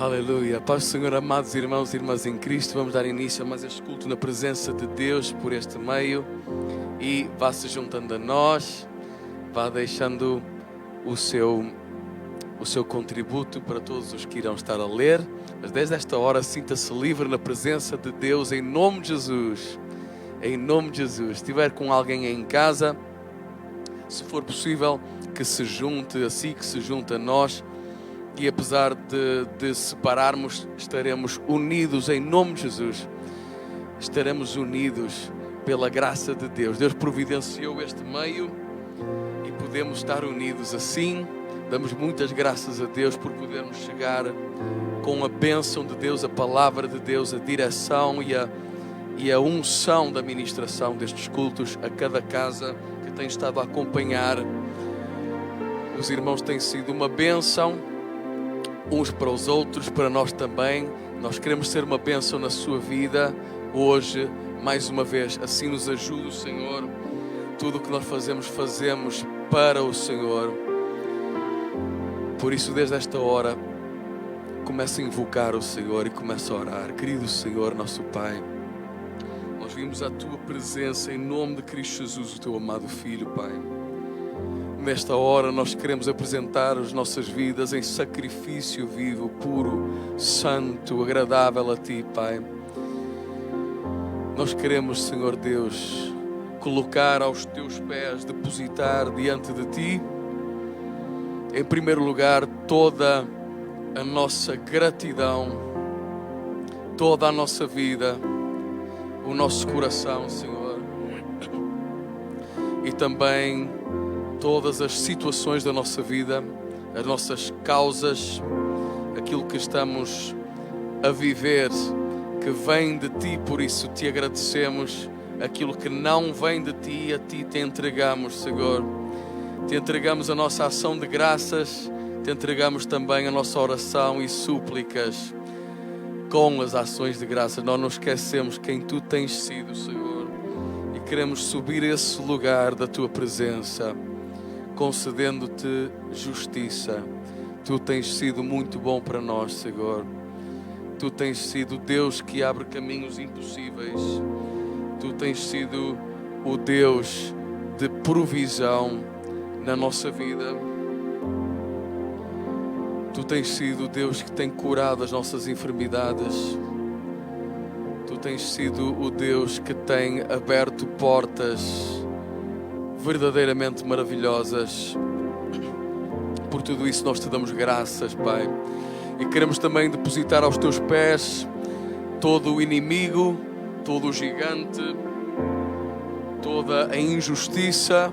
Aleluia. Paz do Senhor, amados irmãos e irmãs em Cristo. Vamos dar início a mais este culto na presença de Deus por este meio. E vá se juntando a nós, vá deixando o seu contributo para todos os que irão estar a ler. Mas desde esta hora sinta-se livre na presença de Deus em nome de Jesus. Em nome de Jesus. Se estiver com alguém em casa, se for possível, que se junte a si, que se junte a nós. E apesar de separarmos, estaremos unidos em nome de Jesus. Estaremos unidos pela graça de Deus. Deus providenciou este meio e podemos estar unidos assim. Damos muitas graças a Deus por podermos chegar com a bênção de Deus, a palavra de Deus, a direção e a unção da ministração destes cultos a cada casa que tem estado a acompanhar. Os irmãos têm sido uma bênção uns para os outros, para nós também. Nós queremos ser uma bênção na sua vida hoje, mais uma vez. Assim nos ajuda o Senhor. Tudo o que nós fazemos para o Senhor. Por isso, desde esta hora, começa a invocar o Senhor e começa a orar. Querido Senhor, nosso Pai, nós vimos a Tua presença em nome de Cristo Jesus, o Teu amado Filho, Pai. Nesta hora nós queremos apresentar as nossas vidas em sacrifício vivo, puro, santo, agradável a Ti, Pai. Nós queremos, Senhor Deus, colocar aos Teus pés, depositar diante de Ti, em primeiro lugar, toda a nossa gratidão, toda a nossa vida, o nosso coração, Senhor, e também todas as situações da nossa vida, as nossas causas, aquilo que estamos a viver, que vem de Ti, por isso Te agradecemos. Aquilo que não vem de Ti, a Ti Te entregamos, Senhor. Te entregamos a nossa ação de graças, Te entregamos também a nossa oração e súplicas. Com as ações de graças, nós não esquecemos quem Tu tens sido, Senhor, e queremos subir esse lugar da Tua presença, concedendo-Te justiça. Tu tens sido muito bom para nós, Senhor. Tu tens sido Deus que abre caminhos impossíveis. Tu tens sido o Deus de provisão na nossa vida. Tu tens sido o Deus que tem curado as nossas enfermidades. Tu tens sido o Deus que tem aberto portas verdadeiramente maravilhosas. Por tudo isso nós Te damos graças, Pai, e queremos também depositar aos Teus pés todo o inimigo, todo o gigante, toda a injustiça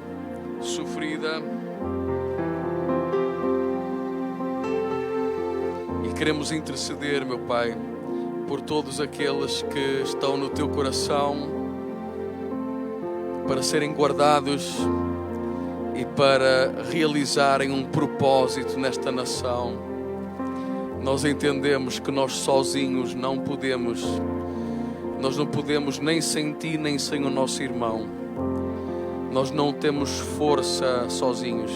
sofrida, e queremos interceder, meu Pai, por todos aqueles que estão no Teu coração para serem guardados e para realizarem um propósito nesta nação. Nós entendemos que nós sozinhos não podemos. Nós não podemos nem sem Ti, nem sem o nosso irmão. Nós não temos força sozinhos.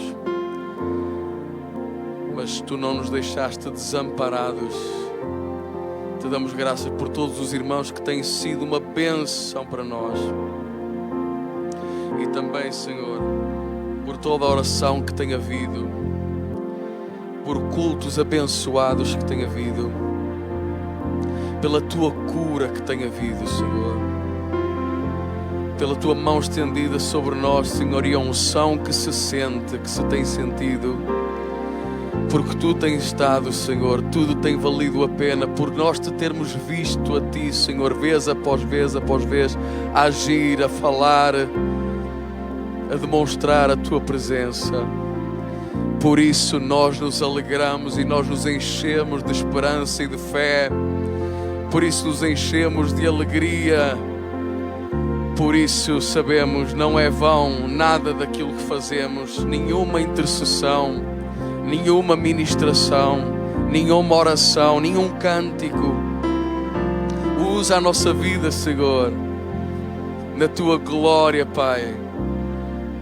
Mas Tu não nos deixaste desamparados. Te damos graças por todos os irmãos que têm sido uma bênção para nós. E também, Senhor, por toda a oração que tem havido, por cultos abençoados que tem havido, pela Tua cura que tem havido, Senhor, pela Tua mão estendida sobre nós, Senhor, e a unção que se sente, que se tem sentido, porque Tu tens estado, Senhor, tudo tem valido a pena por nós Te termos visto a Ti, Senhor, vez após vez, a agir, a falar, a demonstrar a Tua presença. Por isso nós nos alegramos e nós nos enchemos de esperança e de fé. Por isso nos enchemos de alegria. Por isso sabemos, não é vão nada daquilo que fazemos, nenhuma intercessão, nenhuma ministração, nenhuma oração, nenhum cântico. Usa a nossa vida, Senhor, na Tua glória, Pai.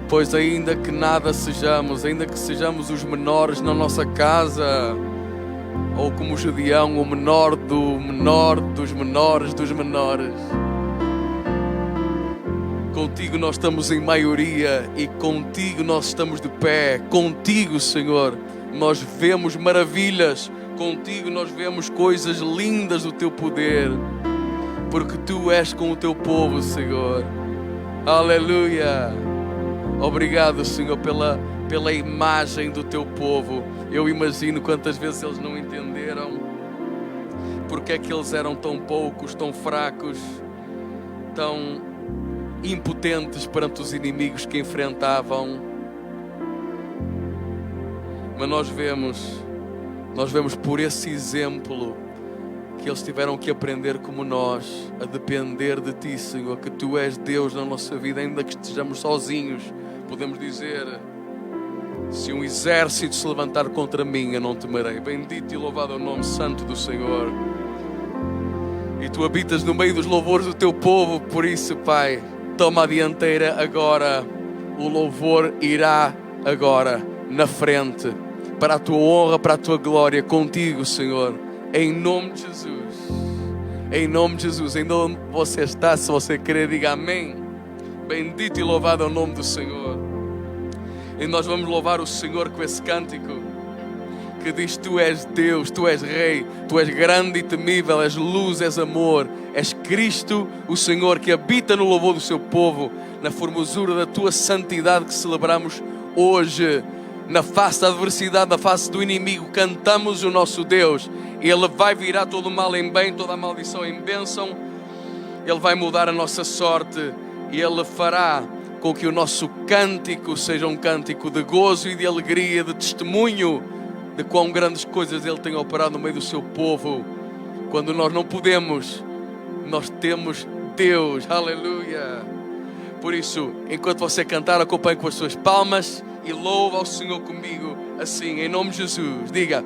Pois ainda que nada sejamos, ainda que sejamos os menores na nossa casa, ou como Gedeão, o menor do menor dos menores dos menores. Contigo nós estamos em maioria e contigo nós estamos de pé. Contigo, Senhor, nós vemos maravilhas. Contigo nós vemos coisas lindas do Teu poder, porque Tu és com o Teu povo, Senhor. Aleluia! Obrigado, Senhor, pela imagem do Teu povo. Eu imagino quantas vezes eles não entenderam porque é que eles eram tão poucos, tão fracos, tão impotentes perante os inimigos que enfrentavam. Mas nós vemos por esse exemplo que eles tiveram que aprender como nós, a depender de Ti, Senhor, que Tu és Deus na nossa vida, ainda que estejamos sozinhos. Podemos dizer: se um exército se levantar contra mim, eu não temerei. Bendito e louvado é o nome santo do Senhor. E Tu habitas no meio dos louvores do Teu povo, por isso, Pai, toma a dianteira agora. O louvor irá agora na frente, para a Tua honra, para a Tua glória, contigo, Senhor, em nome de Jesus. Em nome de Jesus, em onde você está, se você querer, diga amém. Bendito e louvado é o nome do Senhor. E nós vamos louvar o Senhor com esse cântico que diz: Tu és Deus, Tu és Rei, Tu és grande e temível, és luz, és amor, és Cristo, o Senhor, que habita no louvor do Seu povo, na formosura da Tua santidade que celebramos hoje. Na face da adversidade, na face do inimigo, cantamos o nosso Deus. Ele vai virar todo o mal em bem, toda a maldição em bênção. Ele vai mudar a nossa sorte e Ele fará com que o nosso cântico seja um cântico de gozo e de alegria, de testemunho de quão grandes coisas Ele tem operado no meio do Seu povo. Quando nós não podemos, nós temos Deus. Aleluia! Por isso, enquanto você cantar, acompanhe com as suas palmas e louva ao Senhor comigo, assim, em nome de Jesus. Diga: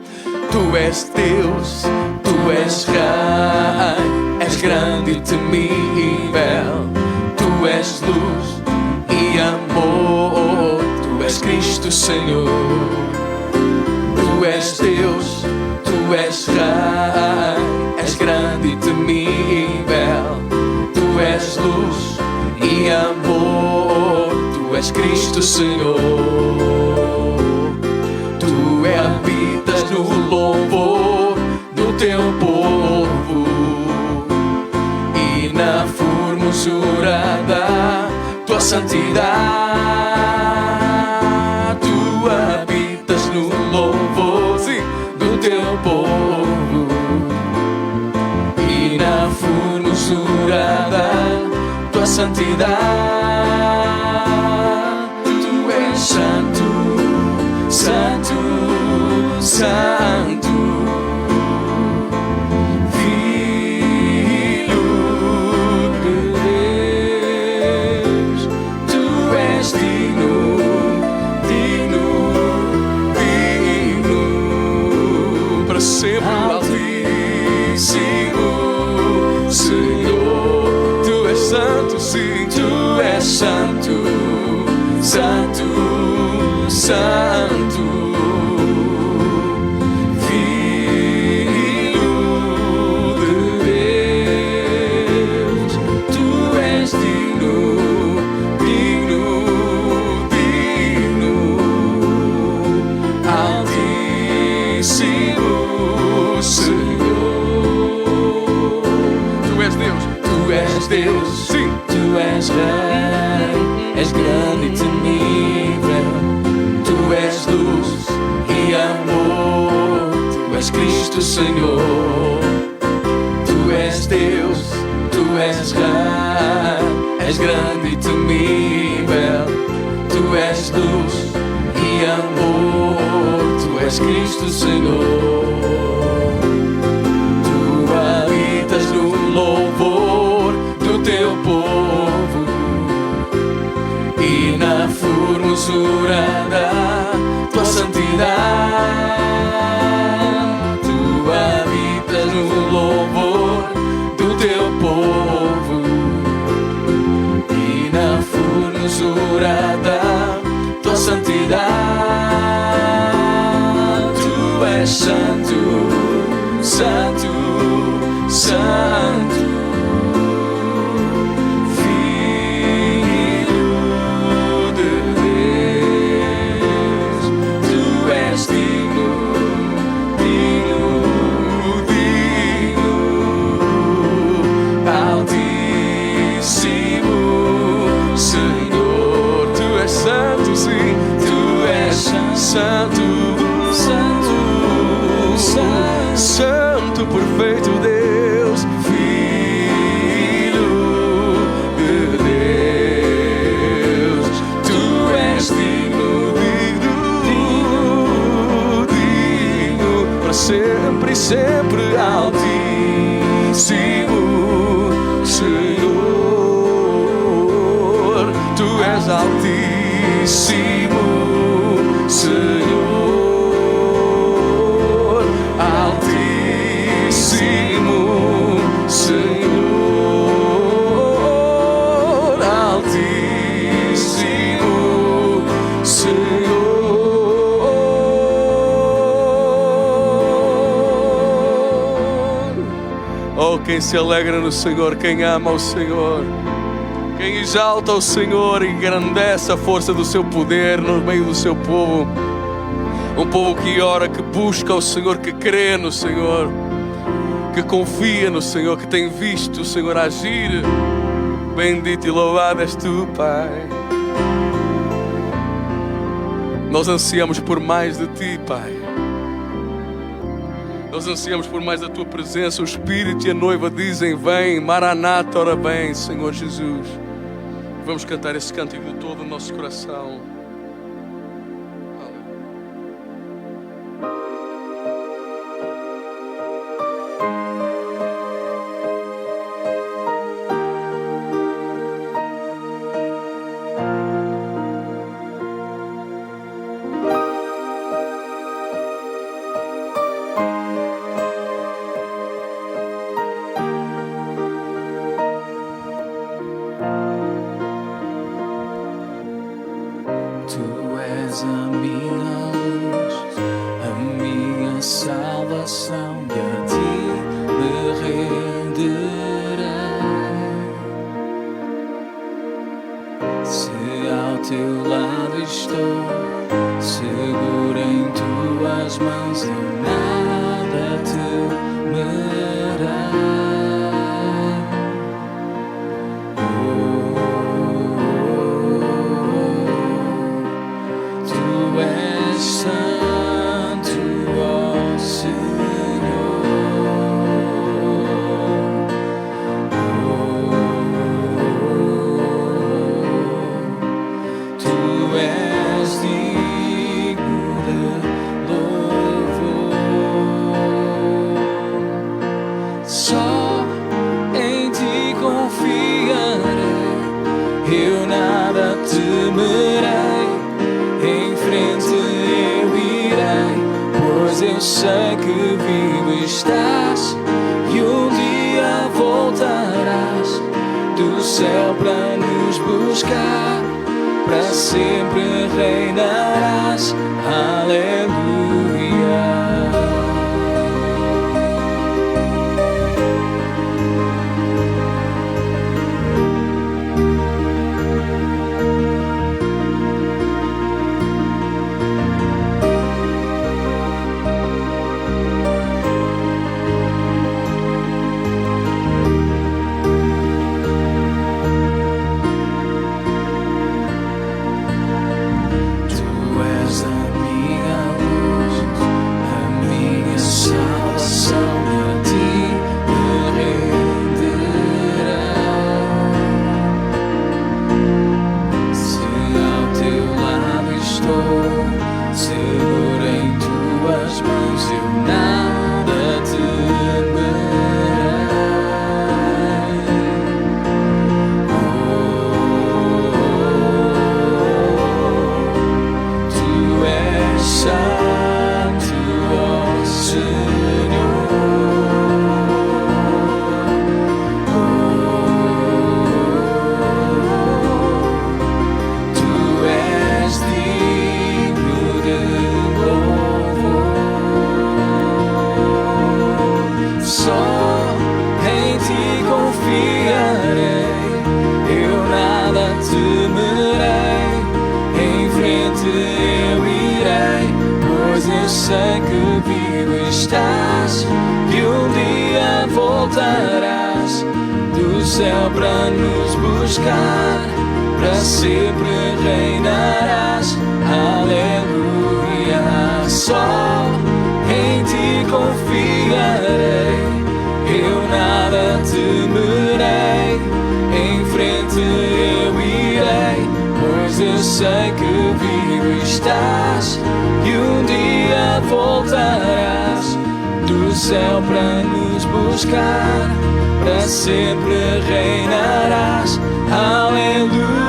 Tu és Deus, Tu és Rei, és grande e temível, Tu és luz e amor, Tu és Cristo, Senhor. Tu és Deus, Tu és Rei, és grande e temível, Tu és luz e amor, Tu és Cristo, Senhor. Tu habitas no louvor do Teu povo e na formosura da Tua santidade. Tu habitas no louvor, sim, do Teu povo e na formosura da Tua santidade. Tu és santo, santo, santo, Filho de Deus. Tu és digno, digno, digno, para sempre o Altíssimo Senhor. Tu és santo, sim, Tu és santo, santo, santo, Filho de Deus. Tu és digno, digno, digno, Altíssimo Senhor. Tu és Deus, Tu és Deus, sim, Tu és Rei, és grande e temível, Tu és luz e amor, Tu és Cristo, Senhor. Tu és Deus, Tu és Rei, és grande e temível, Tu és luz e amor, Tu és Cristo, Senhor. Tu habitas no louvor do Teu povo e na formosura da Tua santidade. Tu habitas no louvor do Teu povo e na formosura da Tua santidade. Tu és santo, Santo, Filho de Deus, Tu és digno, digno, digno, Altíssimo Senhor. Tu és santo, sim, Tu és santo, santo, santo, santo, perfeito Deus, Filho de Deus. Tu és digno, digno, digno, digno, para sempre e sempre, Altíssimo Senhor. Tu és Altíssimo Senhor, Altíssimo Senhor, Altíssimo Senhor. Oh, quem se alegra no Senhor, quem ama o Senhor, quem exalta o Senhor e engrandece a força do seu poder no meio do seu povo. Um povo que ora, que busca o Senhor, que crê no Senhor, que confia no Senhor, que tem visto o Senhor agir. Bendito e louvado és Tu, Pai. Nós ansiamos por mais de Ti, Pai. Nós ansiamos por mais da Tua presença. O Espírito e a noiva dizem: vem, Maranata, ora bem, Senhor Jesus. Vamos cantar esse cântico de todo o nosso coração. Tu és a minha voltarás do céu para nos buscar, para sempre reinarás. Aleluia. Só em ti confiarei, eu nada temerei, em frente eu irei, pois eu sei que vivo estás e um dia voltarás do céu para nos buscar, para sempre reinarás. Aleluia.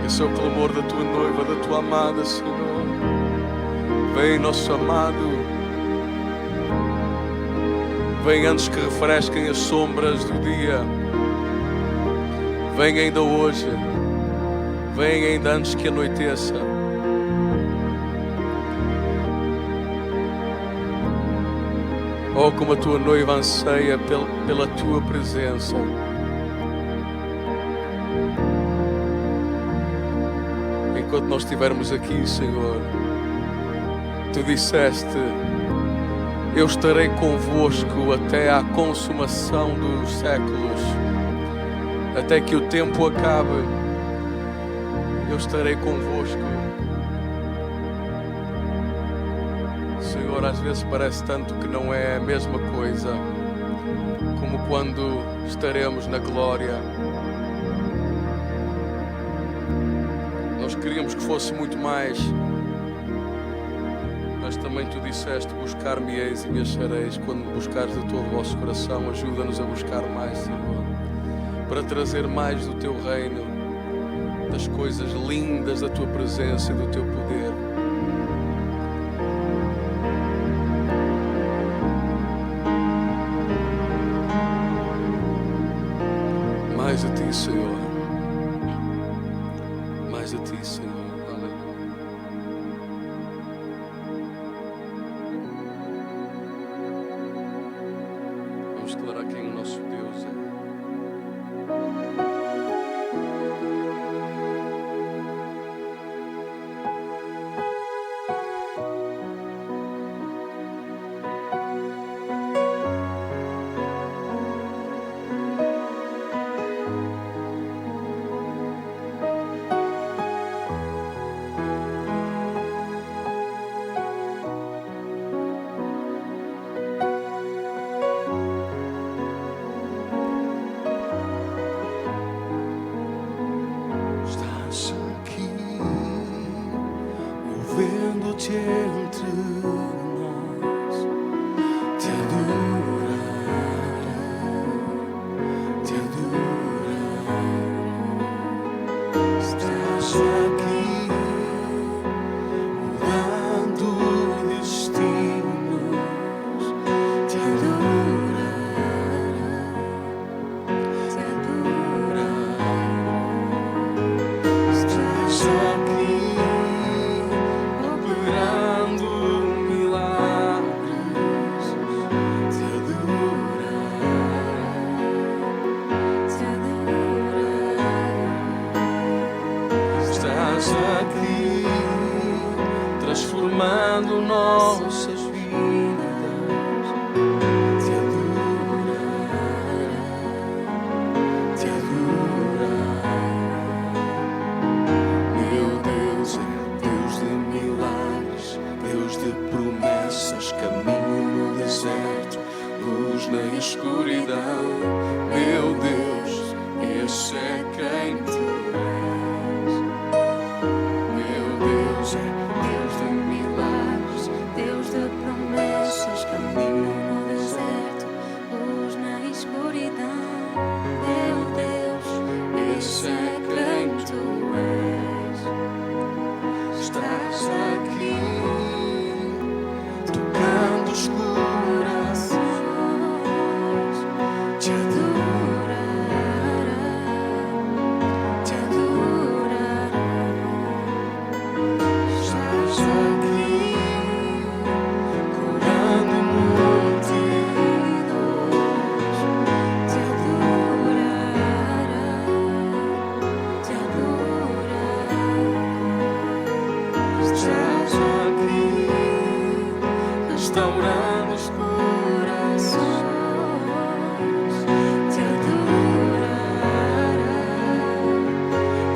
Esse é o clamor da tua noiva, da tua amada, Senhor. Vem, nosso amado. Vem antes que refresquem as sombras do dia. Vem ainda hoje. Vem ainda antes que anoiteça. Oh, como a tua noiva anseia pela tua presença. Enquanto nós estivermos aqui, Senhor, Tu disseste: eu estarei convosco até à consumação dos séculos, até que o tempo acabe, eu estarei convosco. Senhor, às vezes parece tanto que não é a mesma coisa como quando estaremos na glória. Nós queríamos que fosse muito mais, mas também Tu disseste: buscar-me-eis e me achareis. Quando me buscares de todo o vosso coração, ajuda-nos a buscar mais, Senhor, para trazer mais do Teu reino, das coisas lindas da Tua presença e do Teu poder. Mais a Ti, Senhor. Mais a Ti, Senhor. Aleluia. Vamos declarar quem o nosso Deus é. noite entre nós te adorará, te adorará. Estás aqui mudando destinos, te adorará, te adorará. Estás aqui operando milagres, te adorará, te adorará. Estás aqui transformando nossas vidas, te adorará, te adorará. Meu Deus é Deus de milagres, Deus de promessas, caminho no deserto, luz na escuridão. Meu Deus, esse é quem tu és. Meu Deus é Deus de milagres, Deus de promessas, caminho no deserto, luz na escuridão. Meu Deus, esse é quem tu és. estás aqui tocando os corações, te Adorará, te adorará. estás aqui curando multidões, Te adorará, te adorará. estás aqui restaurando os Corações, te adorará,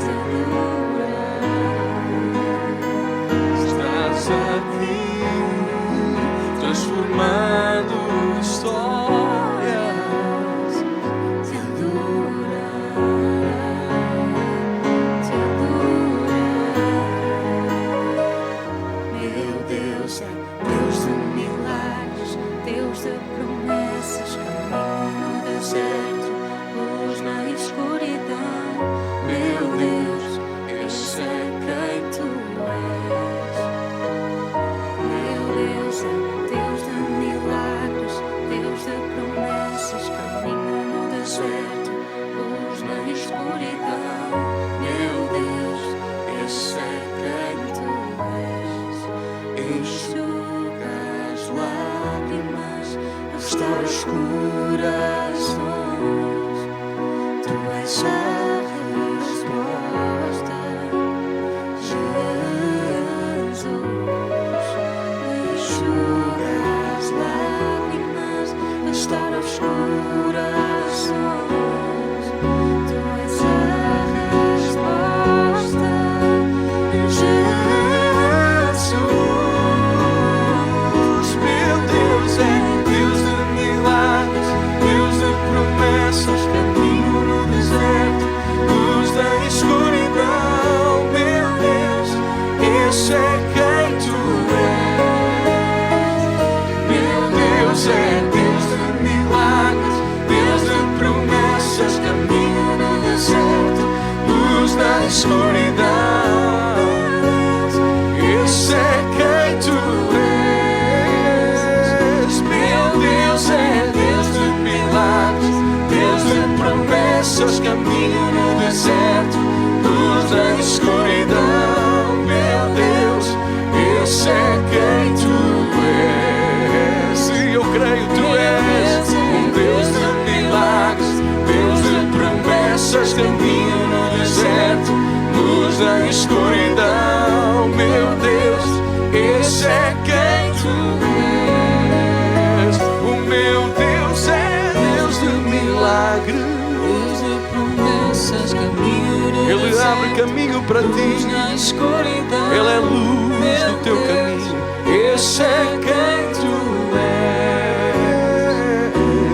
te adorará. estás aqui transformando histórias, Te adorará, te adorará. Meu Deus é Deus de milagres, Deus de promessas, caminho no deserto, luz na escuridão. Meu Deus, esse é quem tu és. Meu Deus é Deus de milagres, Deus de promessas, caminho no deserto, luz na escuridão. Meu Deus, esse é quem tu és. Enxuga as lágrimas, restaura os corações. Tu és a resposta, Jesus. Enxuga as lágrimas, restaura os corações. Tu és a resposta, Jesus. Meu Deus é Deus de milagres, Deus de promessas, caminho no deserto, luz da escuridão. Meu Deus, esse é quem tu és. Meu Deus é Deus de milagres, Deus de promessas, caminho no deserto, luz da escuridão. Esse é quem tu és. Meu Deus é Deus de milagres, Deus de promessas, caminho no deserto, luz da escuridão. Meu Deus, esse é quem tu és. E eu creio, tu és um Deus de milagres, Deus de promessas, caminho no deserto, luz da escuridão. Meu Deus, esse é quem tu és. O meu Deus é Deus de milagres, Deus de promessas, caminho no Ele deserto, abre caminho para luz ti, na escuridão. Ele é luz Meu do teu Deus, caminho. Esse é quem tu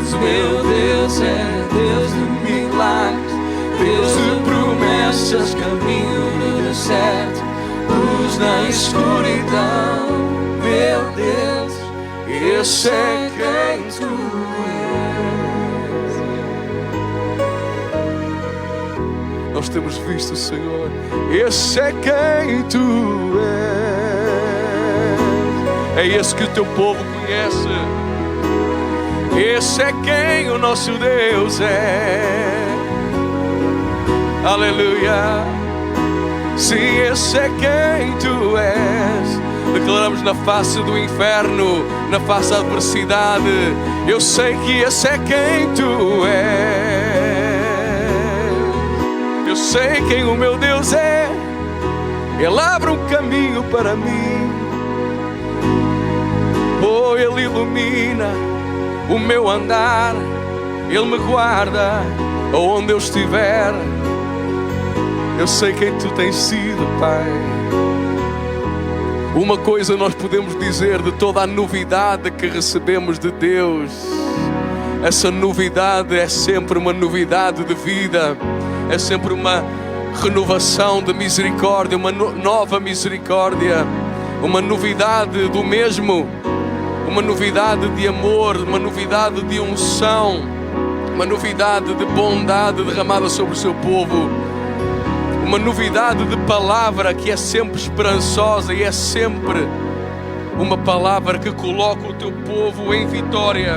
és. meu Deus é Deus de milagres, Deus de promessas, caminho no deserto, luz luz na escuridão, meu Deus, esse é quem tu és. Nós temos visto, Senhor, esse é quem tu és. É esse que o teu povo conhece. Esse é quem o nosso Deus é. Aleluia. Sim, esse é quem tu és. Declaramos na face do inferno, na face da adversidade, eu sei que esse é quem tu és. Eu sei quem o meu Deus é. Ele abre um caminho para mim. Oh, Ele ilumina o meu andar. Ele me guarda aonde eu estiver. Eu sei quem tu tens sido, Pai. Uma coisa nós podemos dizer de toda a novidade que recebemos de Deus: essa novidade é sempre uma novidade de vida, é sempre uma renovação de misericórdia, uma nova misericórdia, uma novidade do mesmo, uma novidade de amor, uma novidade de unção, uma novidade de bondade derramada sobre o seu povo. Uma novidade de palavra que é sempre esperançosa e é sempre uma palavra que coloca o teu povo em vitória.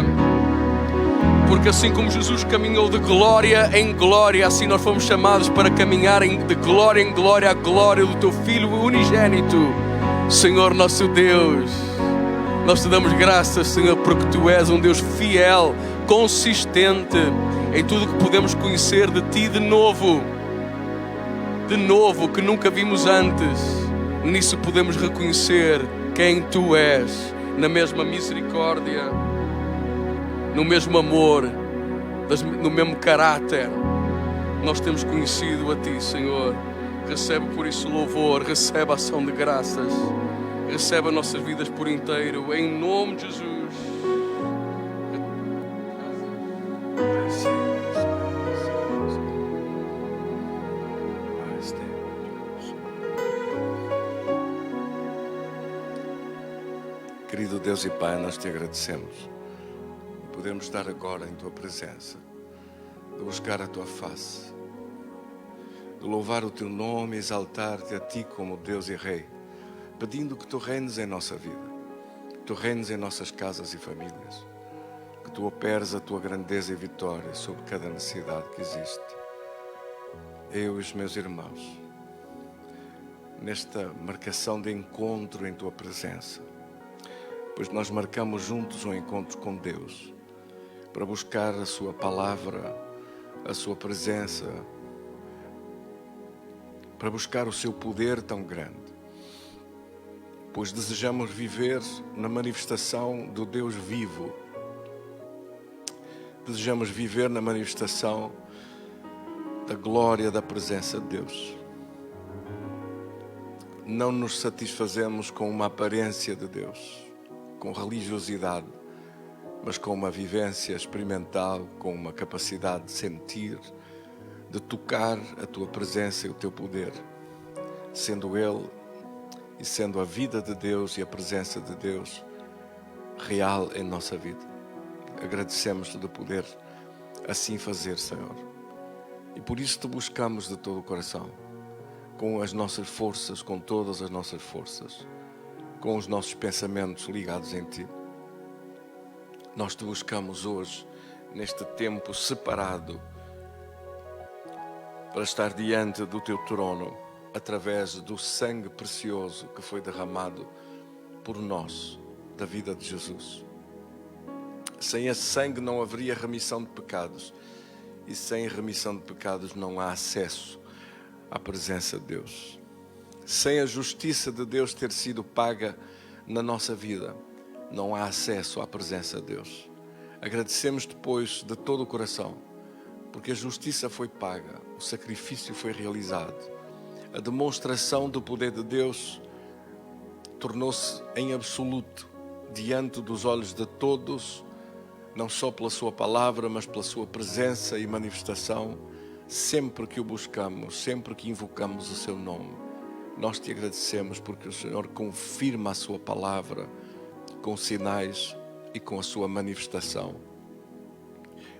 Porque assim como Jesus caminhou de glória em glória, assim nós fomos chamados para caminhar de glória em glória, a glória do teu Filho unigênito. Senhor nosso Deus, nós te damos graças, Senhor, porque tu és um Deus fiel, consistente em tudo que podemos conhecer de ti de novo, que nunca vimos antes. Nisso podemos reconhecer quem tu és, na mesma misericórdia, no mesmo amor, no mesmo caráter. Nós temos conhecido a ti, Senhor. Recebe por isso louvor, recebe a ação de graças, recebe as nossas vidas por inteiro, em nome de Jesus. Querido Deus e Pai, nós te agradecemos. Podemos estar agora em tua presença, de buscar a tua face, de louvar o teu nome, exaltar-te a ti como Deus e Rei, pedindo que tu reines em nossa vida, que tu reines em nossas casas e famílias, que tu operes a tua grandeza e vitória sobre cada necessidade que existe. Eu e os meus irmãos, nesta marcação de encontro em tua presença, pois nós marcamos juntos um encontro com Deus, para buscar a sua palavra, a sua presença, para buscar o seu poder tão grande, pois desejamos viver na manifestação do Deus vivo, desejamos viver na manifestação da glória da presença de Deus. Não nos satisfazemos com uma aparência de Deus, com religiosidade, mas com uma vivência experimental, com uma capacidade de sentir, de tocar a tua presença e o teu poder, sendo Ele e sendo a vida de Deus e a presença de Deus real em nossa vida. Agradecemos-te de poder assim fazer, Senhor, e por isso te buscamos de todo o coração, com as nossas forças, com todas as nossas forças, com os nossos pensamentos ligados em ti. Nós te buscamos hoje, neste tempo separado, para estar diante do teu trono, através do sangue precioso que foi derramado por nós, da vida de Jesus. Sem esse sangue não haveria remissão de pecados, e sem remissão de pecados não há acesso à presença de Deus. Sem a justiça de Deus ter sido paga na nossa vida, não há acesso à presença de Deus. Agradecemos depois de todo o coração, porque a justiça foi paga, o sacrifício foi realizado, a demonstração do poder de Deus tornou-se em absoluto diante dos olhos de todos, não só pela sua palavra, mas pela sua presença e manifestação, sempre que o buscamos, sempre que invocamos o seu nome. Nós te agradecemos porque o Senhor confirma a sua palavra com sinais e com a sua manifestação.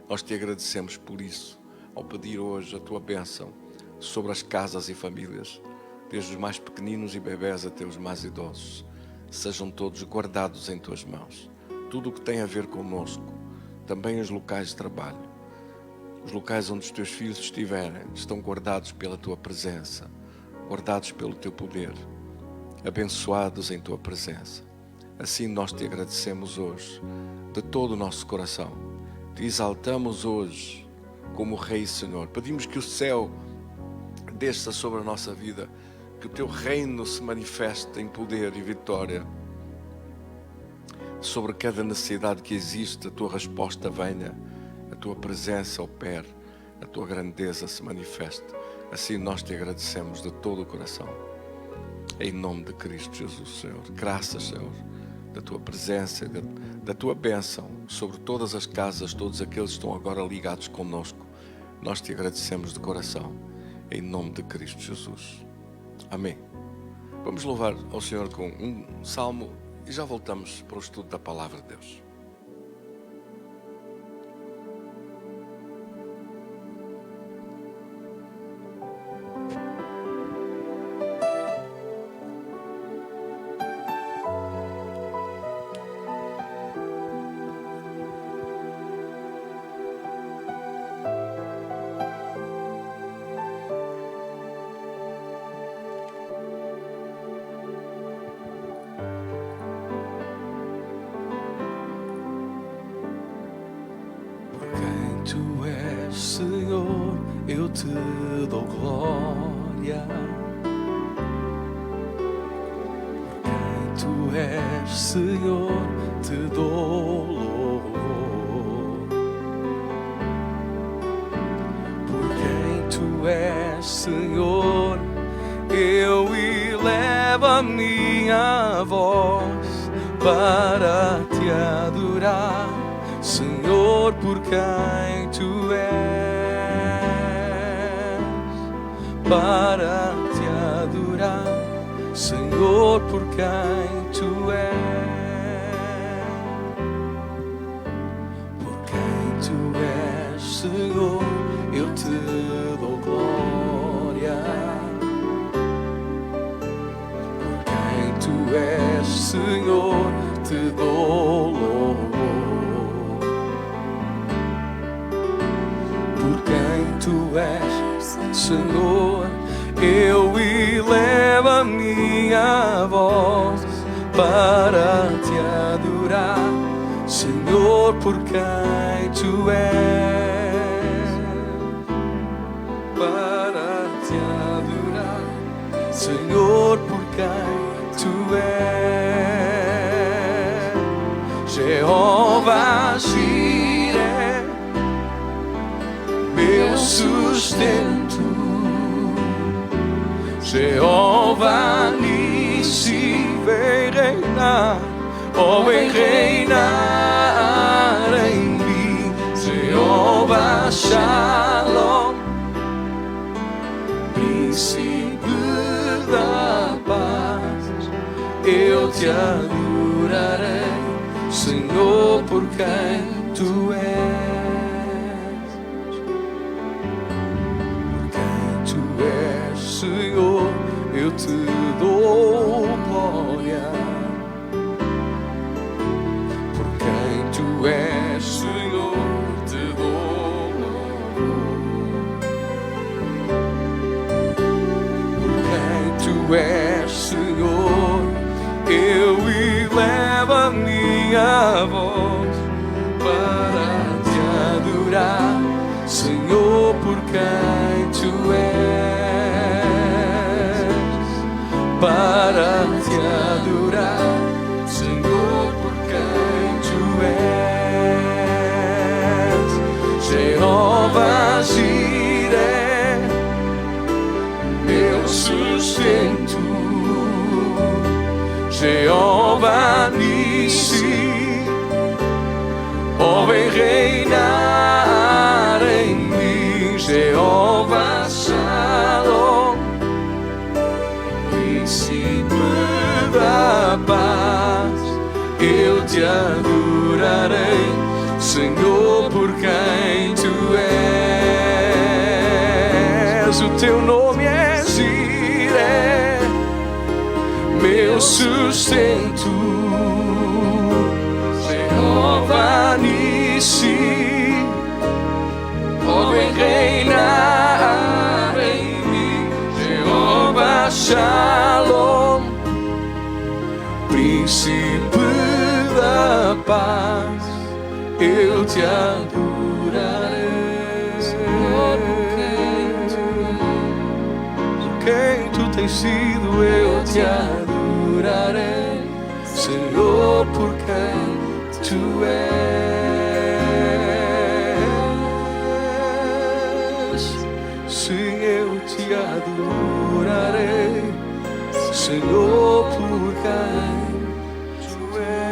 Nós te agradecemos por isso, ao pedir hoje a tua bênção sobre as casas e famílias, desde os mais pequeninos e bebés até os mais idosos. Sejam todos guardados em tuas mãos. Tudo o que tem a ver connosco, também os locais de trabalho, os locais onde os teus filhos estiverem, estão guardados pela tua presença, guardados pelo teu poder, abençoados em tua presença. Assim nós te agradecemos hoje, de todo o nosso coração. Te exaltamos hoje como Rei, Senhor. Pedimos que o céu desça sobre a nossa vida, que o teu reino se manifeste em poder e vitória. Sobre cada necessidade que existe, a tua resposta venha, a tua presença opere, a tua grandeza se manifeste. Assim nós te agradecemos de todo o coração. Em nome de Cristo Jesus, Senhor. Graças, Senhor, da tua presença, da tua bênção sobre todas as casas, todos aqueles que estão agora ligados conosco. Nós te agradecemos de coração, em nome de Cristo Jesus. Amém. Vamos louvar ao Senhor com um salmo e já voltamos para o estudo da palavra de Deus. Tu és, Senhor, eu te dou glória. Por quem tu és, Senhor, te dou louvor. Por quem tu és, Senhor, eu elevo a minha voz para te adorar, Senhor, por quem tu és, para te adorar, Senhor, por quem tu és, por quem tu és, Senhor, eu te dou glória. Por quem tu és, Senhor, te dou louvor. Tu és, Senhor, eu elevo a minha voz para te adorar, Senhor, por quem tu és, para te adorar, Senhor, por quem tu és, Jeová Jireh, meu sustento, Jeová Nissi, vem reinar, oh, vem reinar em mim, Jeová Shalom, príncipe da paz, eu te adorarei, Senhor, por quem tu és. Senhor, eu te dou glória. Por quem tu és, Senhor, te dou louvor. Por quem tu és, Senhor, eu elevo a minha voz para te adorar, Senhor, por quem tu és, para te adorar, Senhor, por quem tu és, Jeová Jireh, meu sustento, Jeová Nissi, oh, vem reinar em mim, Jeová Shalom, da paz, eu te adorarei, Senhor, por quem tu és. O teu nome é Jireh, meu sustento, Jeová Nissi, ó, vem reinar em mim, Jeová Shalom, príncipe da paz, eu te adorarei. Senhor, por quem tu tens sido, eu te adorarei, Senhor, por quem tu és. Sim, eu te adorarei, Senhor, por quem tu és.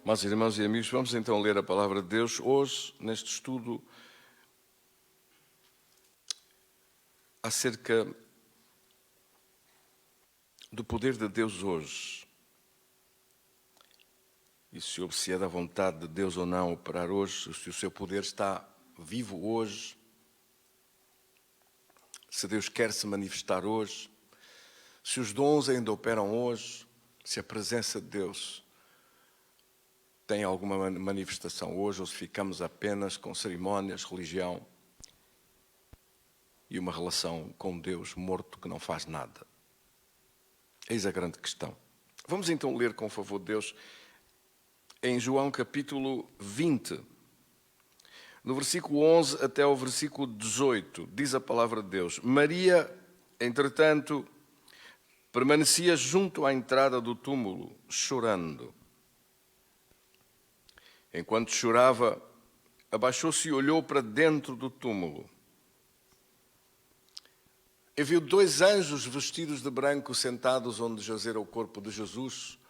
Mas, irmãos e amigos, vamos então ler a palavra de Deus hoje, neste estudo acerca do poder de Deus hoje. E se é da vontade de Deus ou não operar hoje, se o seu poder está vivo hoje, se Deus quer se manifestar hoje, se os dons ainda operam hoje, se a presença de Deus tem alguma manifestação hoje, ou se ficamos apenas com cerimónias, religião e uma relação com Deus morto que não faz nada. Eis a grande questão. Vamos então ler com o favor de Deus em João capítulo 20, no versículo 11 até o versículo 18, diz a palavra de Deus: Maria, entretanto, permanecia junto à entrada do túmulo, chorando. Enquanto chorava, abaixou-se e olhou para dentro do túmulo. E viu 2 anjos vestidos de branco sentados onde jazera o corpo de Jesus,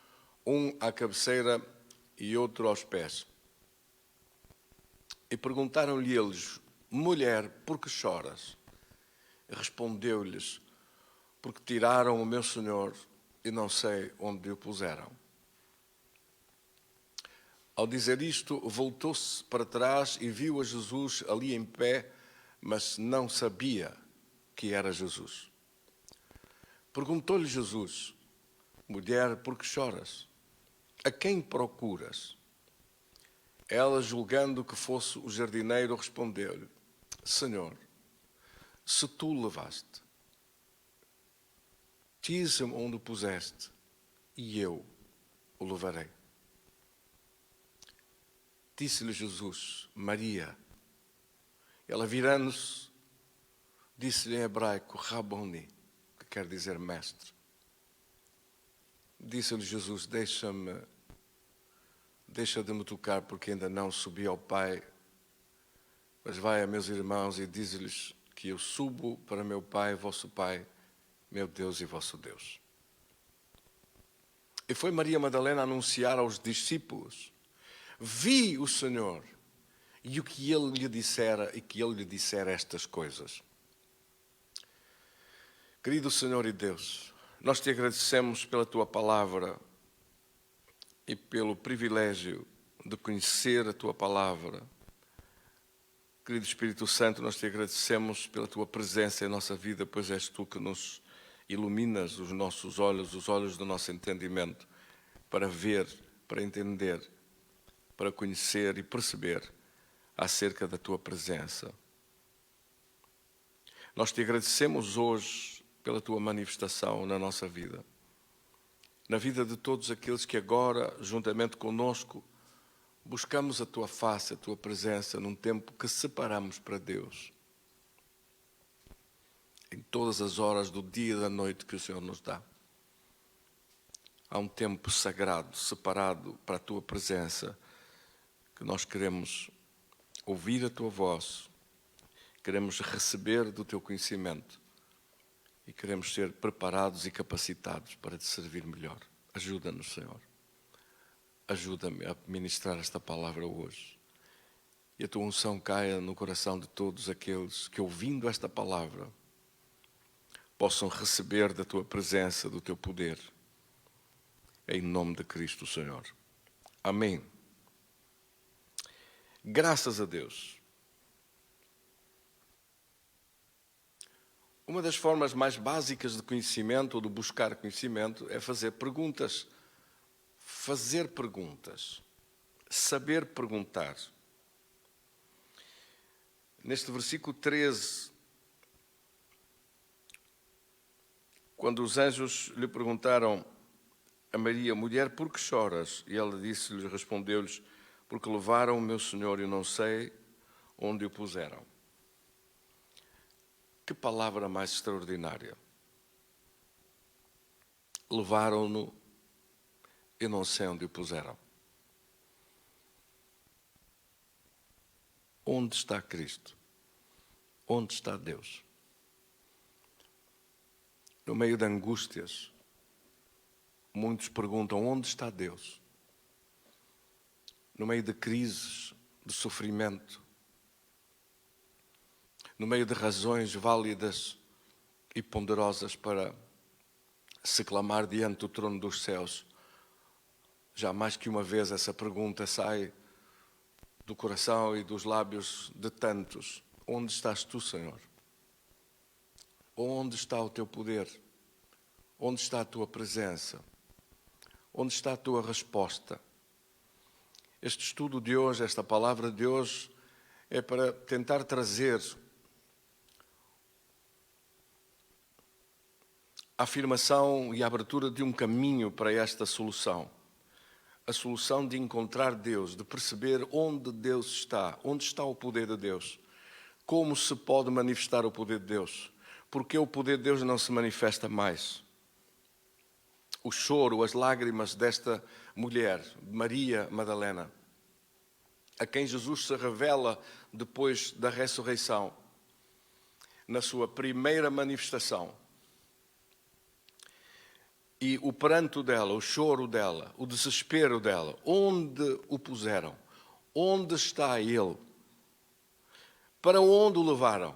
um à cabeceira e outro aos pés. E perguntaram-lhe eles: Mulher, por que choras? E respondeu-lhes: Porque tiraram o meu Senhor e não sei onde o puseram. Ao dizer isto, voltou-se para trás e viu a Jesus ali em pé, mas não sabia que era Jesus. Perguntou-lhe Jesus: Mulher, por que choras? A quem procuras? Ela, julgando que fosse o jardineiro, respondeu-lhe: Senhor, se tu o levaste, dize-me onde o puseste, e eu o levarei. Disse-lhe Jesus: Maria. Ela, virando-se, disse-lhe em hebraico: Raboni, que quer dizer mestre. Disse-lhe Jesus: Deixa de me tocar, porque ainda não subi ao Pai, mas vai a meus irmãos e diz-lhes que eu subo para meu Pai, vosso Pai, meu Deus e vosso Deus. E foi Maria Madalena anunciar aos discípulos: Vi o Senhor, e o que ele lhe dissera, e que ele lhe dissera estas coisas. Querido Senhor e Deus, nós te agradecemos pela tua palavra e pelo privilégio de conhecer a tua palavra. Querido Espírito Santo, nós te agradecemos pela tua presença em nossa vida, pois és tu que nos iluminas os nossos olhos, os olhos do nosso entendimento, para ver, para entender, para conhecer e perceber acerca da tua presença. Nós te agradecemos hoje pela tua manifestação na nossa vida, na vida de todos aqueles que agora, juntamente conosco, buscamos a tua face, a tua presença, num tempo que separamos para Deus. Em todas as horas do dia e da noite que o Senhor nos dá. Há um tempo sagrado, separado para a tua presença, que nós queremos ouvir a tua voz, Queremos receber do teu conhecimento e queremos ser preparados e capacitados para te servir melhor. Ajuda-nos, Senhor. Ajuda-me a ministrar esta palavra hoje. E a tua unção caia no coração de todos aqueles que, ouvindo esta palavra, possam receber da tua presença, do teu poder. Em nome de Cristo, Senhor. Amém. Graças a Deus. Uma das formas mais básicas de conhecimento ou de buscar conhecimento é fazer perguntas. Fazer perguntas. Saber perguntar. Neste versículo 13, quando os anjos lhe perguntaram a Maria, mulher, por que choras? E ela disse-lhes, respondeu-lhes, porque levaram o meu Senhor e não sei onde o puseram. Que palavra mais extraordinária. Levaram-no e não sei onde o puseram. Onde está Cristo? Onde está Deus? No meio de angústias, muitos perguntam, onde está Deus? No meio de crises, de sofrimento, no meio de razões válidas e ponderosas para se clamar diante do trono dos céus, já mais que uma vez essa pergunta sai do coração e dos lábios de tantos. Onde estás tu, Senhor? Onde está o teu poder? Onde está a tua presença? Onde está a tua resposta? Este estudo de hoje, esta palavra de hoje, é para tentar trazer a afirmação e a abertura de um caminho para esta solução. A solução de encontrar Deus, de perceber onde Deus está, onde está o poder de Deus. Como se pode manifestar o poder de Deus? Porque o poder de Deus não se manifesta mais. O choro, as lágrimas desta mulher, Maria Madalena, a quem Jesus se revela depois da ressurreição, na sua primeira manifestação. E o pranto dela, o choro dela, o desespero dela, onde o puseram? Onde está Ele? Para onde o levaram?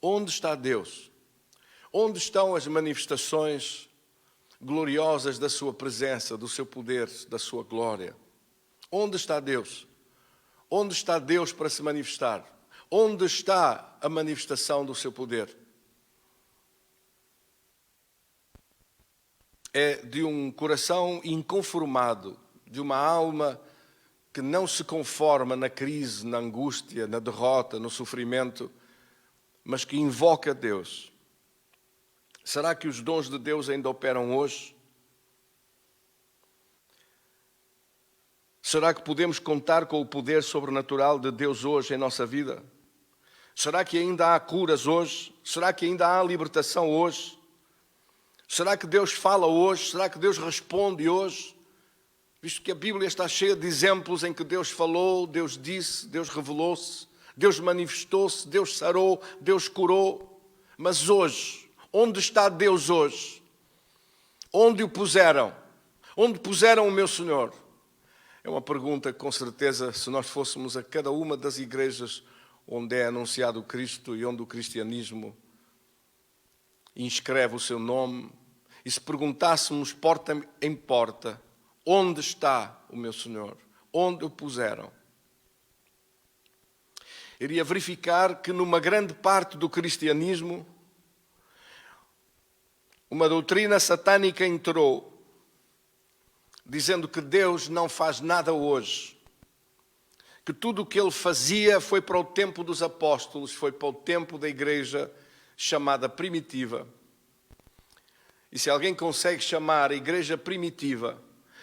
Onde está Deus? Onde estão as manifestações gloriosas da sua presença, do seu poder, da sua glória? Onde está Deus? Onde está Deus para se manifestar? Onde está a manifestação do seu poder? É de um coração inconformado, de uma alma que não se conforma na crise, na angústia, na derrota, no sofrimento, mas que invoca Deus. Será que os dons de Deus ainda operam hoje? Será que podemos contar com o poder sobrenatural de Deus hoje em nossa vida? Será que ainda há curas hoje? Será que ainda há libertação hoje? Será que Deus fala hoje? Será que Deus responde hoje? Visto que a Bíblia está cheia de exemplos em que Deus falou, Deus disse, Deus revelou-se, Deus manifestou-se, Deus sarou, Deus curou. Mas hoje, onde está Deus hoje? Onde o puseram? Onde puseram o meu Senhor? É uma pergunta que, com certeza, se nós fôssemos a cada uma das igrejas onde é anunciado o Cristo e onde o cristianismo inscreve o seu nome, e se perguntássemos porta em porta, onde está o meu Senhor? Onde o puseram? Iria verificar que numa grande parte do cristianismo, uma doutrina satânica entrou, dizendo que Deus não faz nada hoje, que tudo o que Ele fazia foi para o tempo dos apóstolos, foi para o tempo da igreja chamada primitiva. E se alguém consegue chamar a igreja primitiva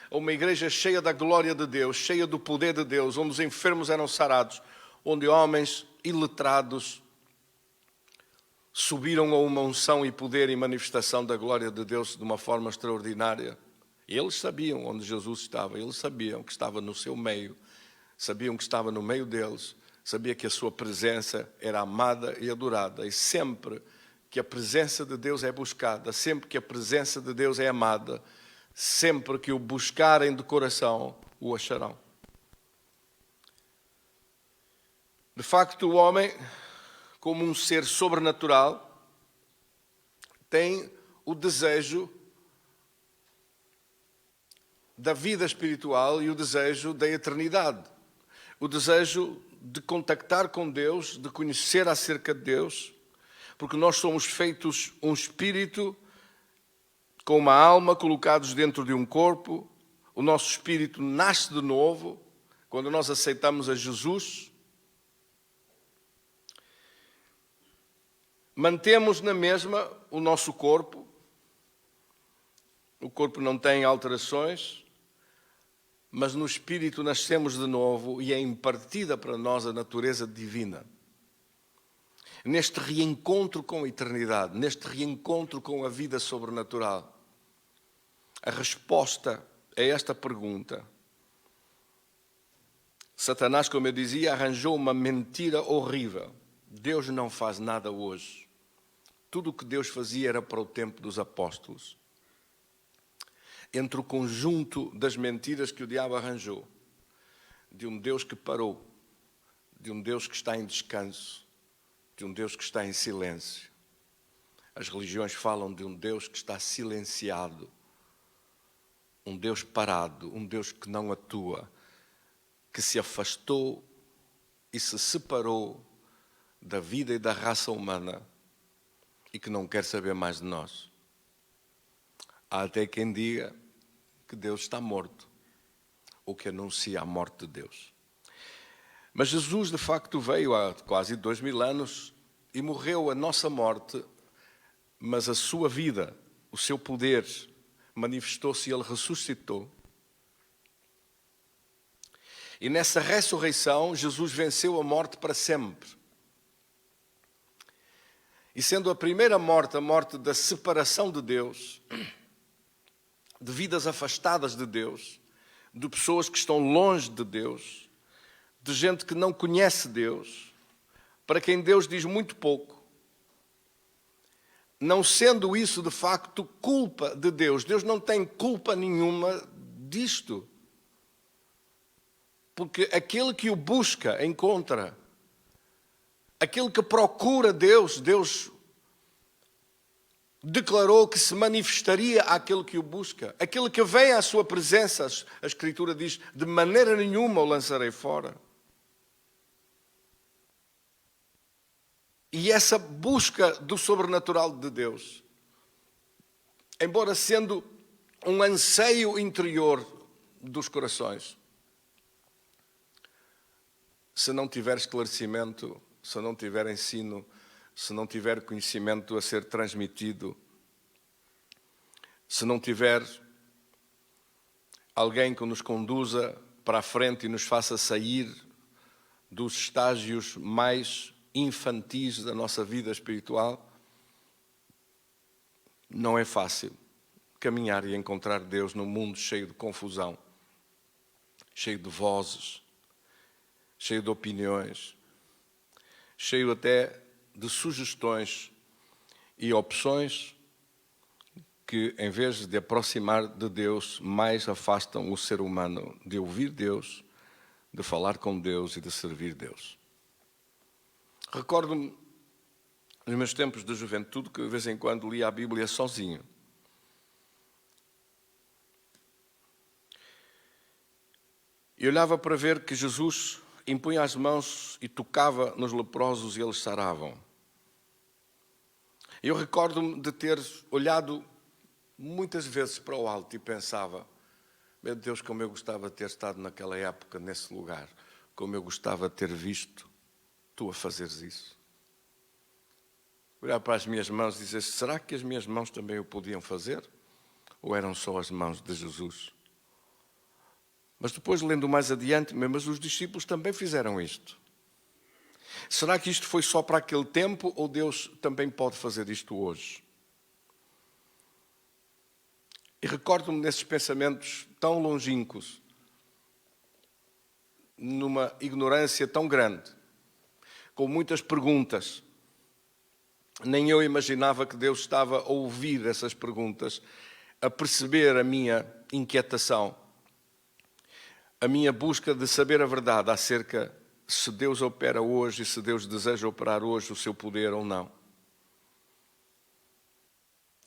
a uma igreja cheia da glória de Deus, cheia do poder de Deus, onde os enfermos eram sarados, onde homens iletrados subiram a uma unção e poder e manifestação da glória de Deus de uma forma extraordinária. Eles sabiam onde Jesus estava, eles sabiam que estava no seu meio, sabiam que estava no meio deles, sabia que a sua presença era amada e adorada. E sempre que a presença de Deus é buscada, sempre que a presença de Deus é amada, sempre que o buscarem de coração, o acharão. De facto, o homem, como um ser sobrenatural, tem o desejo da vida espiritual e o desejo da eternidade. O desejo de contactar com Deus, de conhecer acerca de Deus, porque nós somos feitos um espírito com uma alma colocados dentro de um corpo. O nosso espírito nasce de novo quando nós aceitamos a Jesus. Mantemos na mesma o nosso corpo. O corpo não tem alterações, mas no espírito nascemos de novo e é impartida para nós a natureza divina. Neste reencontro com a eternidade, neste reencontro com a vida sobrenatural, a resposta a esta pergunta, Satanás, como eu dizia, arranjou uma mentira horrível. Deus não faz nada hoje. Tudo o que Deus fazia era para o tempo dos apóstolos. Entre o conjunto das mentiras que o diabo arranjou, de um Deus que parou, de um Deus que está em descanso, de um Deus que está em silêncio. As religiões falam de um Deus que está silenciado, um Deus parado, um Deus que não atua, que se afastou e se separou da vida e da raça humana e que não quer saber mais de nós. Há até quem diga que Deus está morto, ou que anuncia a morte de Deus. Mas Jesus, de facto, veio há quase 2000 anos e morreu a nossa morte, mas a sua vida, o seu poder, manifestou-se e ele ressuscitou. E nessa ressurreição, Jesus venceu a morte para sempre. E sendo a primeira morte, a morte da separação de Deus, de vidas afastadas de Deus, de pessoas que estão longe de Deus, de gente que não conhece Deus, para quem Deus diz muito pouco, não sendo isso de facto culpa de Deus. Deus não tem culpa nenhuma disto. Porque aquele que o busca, encontra. Aquele que procura Deus, Deus declarou que se manifestaria àquele que o busca. Aquele que vem à sua presença, a Escritura diz, de maneira nenhuma o lançarei fora. E essa busca do sobrenatural de Deus, embora sendo um anseio interior dos corações, se não tiver esclarecimento, se não tiver ensino, se não tiver conhecimento a ser transmitido, se não tiver alguém que nos conduza para a frente e nos faça sair dos estágios mais infantis da nossa vida espiritual, não é fácil caminhar e encontrar Deus num mundo cheio de confusão, cheio de vozes, cheio de opiniões, cheio até de sugestões e opções que, em vez de aproximar de Deus, mais afastam o ser humano de ouvir Deus, de falar com Deus e de servir Deus. Recordo-me, nos meus tempos de juventude, que de vez em quando lia a Bíblia sozinho. E olhava para ver que Jesus impunha as mãos e tocava nos leprosos e eles saravam. Eu recordo-me de ter olhado muitas vezes para o alto e pensava, meu Deus, como eu gostava de ter estado naquela época, nesse lugar, como eu gostava de ter visto tu a fazeres isso. Olhar para as minhas mãos e dizer, será que as minhas mãos também o podiam fazer? Ou eram só as mãos de Jesus? Mas depois, lendo mais adiante, mas os discípulos também fizeram isto. Será que isto foi só para aquele tempo ou Deus também pode fazer isto hoje? E recordo-me nesses pensamentos tão longínquos, numa ignorância tão grande, com muitas perguntas. Nem eu imaginava que Deus estava a ouvir essas perguntas, a perceber a minha inquietação, a minha busca de saber a verdade acerca se Deus opera hoje e se Deus deseja operar hoje o seu poder ou não.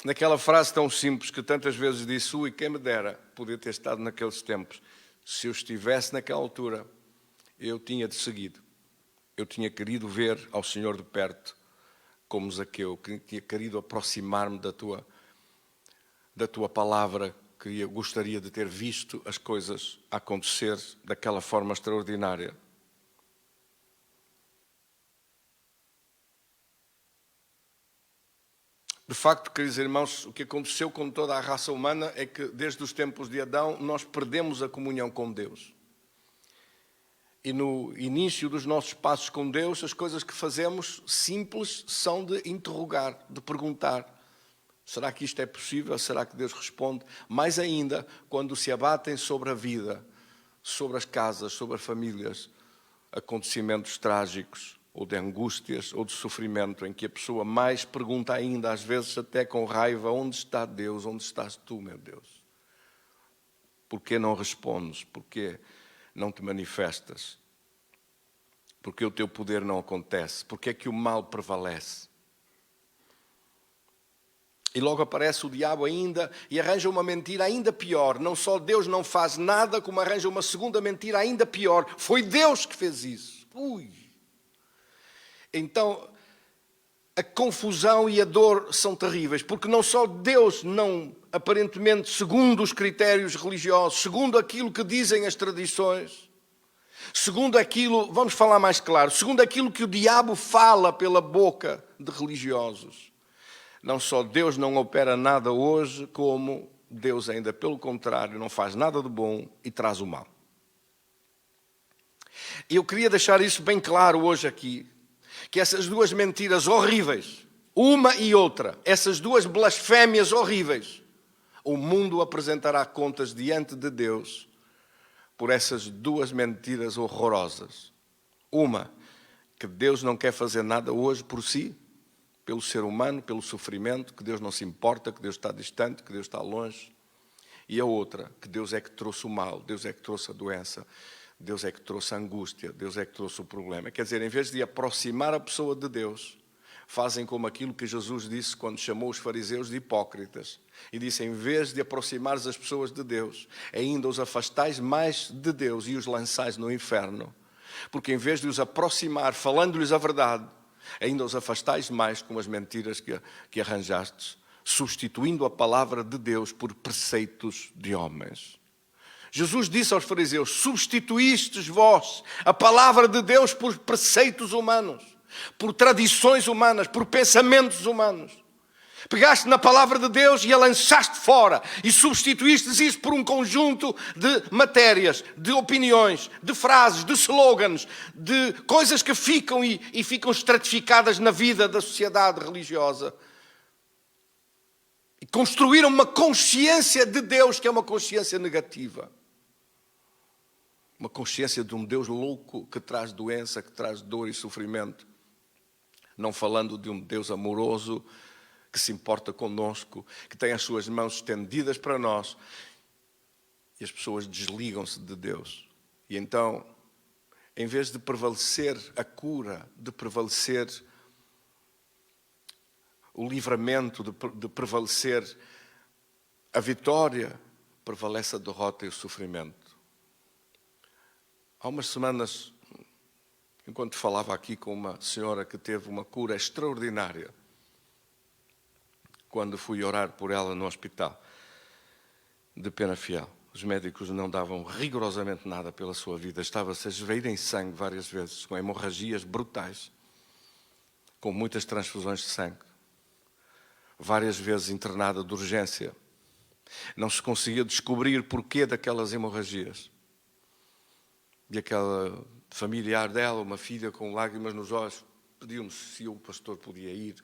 Naquela frase tão simples que tantas vezes disse, ui, quem me dera poder ter estado naqueles tempos. Se eu estivesse naquela altura, eu tinha te seguido. Eu tinha querido ver ao Senhor de perto, como Zaqueu, que tinha querido aproximar-me da tua palavra, gostaria de ter visto as coisas acontecer daquela forma extraordinária. De facto, queridos irmãos, o que aconteceu com toda a raça humana é que desde os tempos de Adão nós perdemos a comunhão com Deus. E no início dos nossos passos com Deus, as coisas que fazemos simples são de interrogar, de perguntar. Será que isto é possível? Será que Deus responde? Mais ainda, quando se abatem sobre a vida, sobre as casas, sobre as famílias, acontecimentos trágicos, ou de angústias, ou de sofrimento, em que a pessoa mais pergunta ainda, às vezes até com raiva, onde está Deus? Onde estás tu, meu Deus? Porquê não respondes? Porquê não te manifestas? Porque o teu poder não acontece? Porque é que o mal prevalece? E logo aparece o diabo ainda e arranja uma mentira ainda pior. Não só Deus não faz nada, como arranja uma segunda mentira ainda pior. Foi Deus que fez isso. Ui! Então, a confusão e a dor são terríveis, porque não só Deus não, aparentemente, segundo os critérios religiosos, segundo aquilo que dizem as tradições, segundo aquilo, vamos falar mais claro, segundo aquilo que o diabo fala pela boca de religiosos, não só Deus não opera nada hoje, como Deus ainda, pelo contrário, não faz nada de bom e traz o mal. E eu queria deixar isso bem claro hoje aqui, que essas duas mentiras horríveis, uma e outra, essas duas blasfémias horríveis, o mundo apresentará contas diante de Deus por essas duas mentiras horrorosas. Uma, que Deus não quer fazer nada hoje por si, pelo ser humano, pelo sofrimento, que Deus não se importa, que Deus está distante, que Deus está longe. E a outra, que Deus é que trouxe o mal, Deus é que trouxe a doença, Deus é que trouxe a angústia, Deus é que trouxe o problema. Quer dizer, em vez de aproximar a pessoa de Deus, fazem como aquilo que Jesus disse quando chamou os fariseus de hipócritas. E disse, em vez de aproximares as pessoas de Deus, ainda os afastais mais de Deus e os lançais no inferno. Porque em vez de os aproximar, falando-lhes a verdade, ainda os afastais mais com as mentiras que arranjastes, substituindo a palavra de Deus por preceitos de homens. Jesus disse aos fariseus, substituístes vós a palavra de Deus por preceitos humanos, por tradições humanas, por pensamentos humanos. Pegaste na palavra de Deus e a lançaste fora e substituíste isso por um conjunto de matérias, de opiniões, de frases, de slogans, de coisas que ficam e ficam estratificadas na vida da sociedade religiosa. E construíram uma consciência de Deus que é uma consciência negativa. Uma consciência de um Deus louco que traz doença, que traz dor e sofrimento. Não falando de um Deus amoroso que se importa conosco, que tem as suas mãos estendidas para nós. E as pessoas desligam-se de Deus. E então, em vez de prevalecer a cura, de prevalecer o livramento, de prevalecer a vitória, prevalece a derrota e o sofrimento. Há umas semanas, enquanto falava aqui com uma senhora que teve uma cura extraordinária, quando fui orar por ela no hospital de Penafiel. Os médicos não davam rigorosamente nada pela sua vida. Estava-se a esvair em sangue várias vezes, com hemorragias brutais, com muitas transfusões de sangue. Várias vezes internada de urgência. Não se conseguia descobrir porquê daquelas hemorragias. E aquela familiar dela, uma filha com lágrimas nos olhos, pediu-me se o pastor podia ir,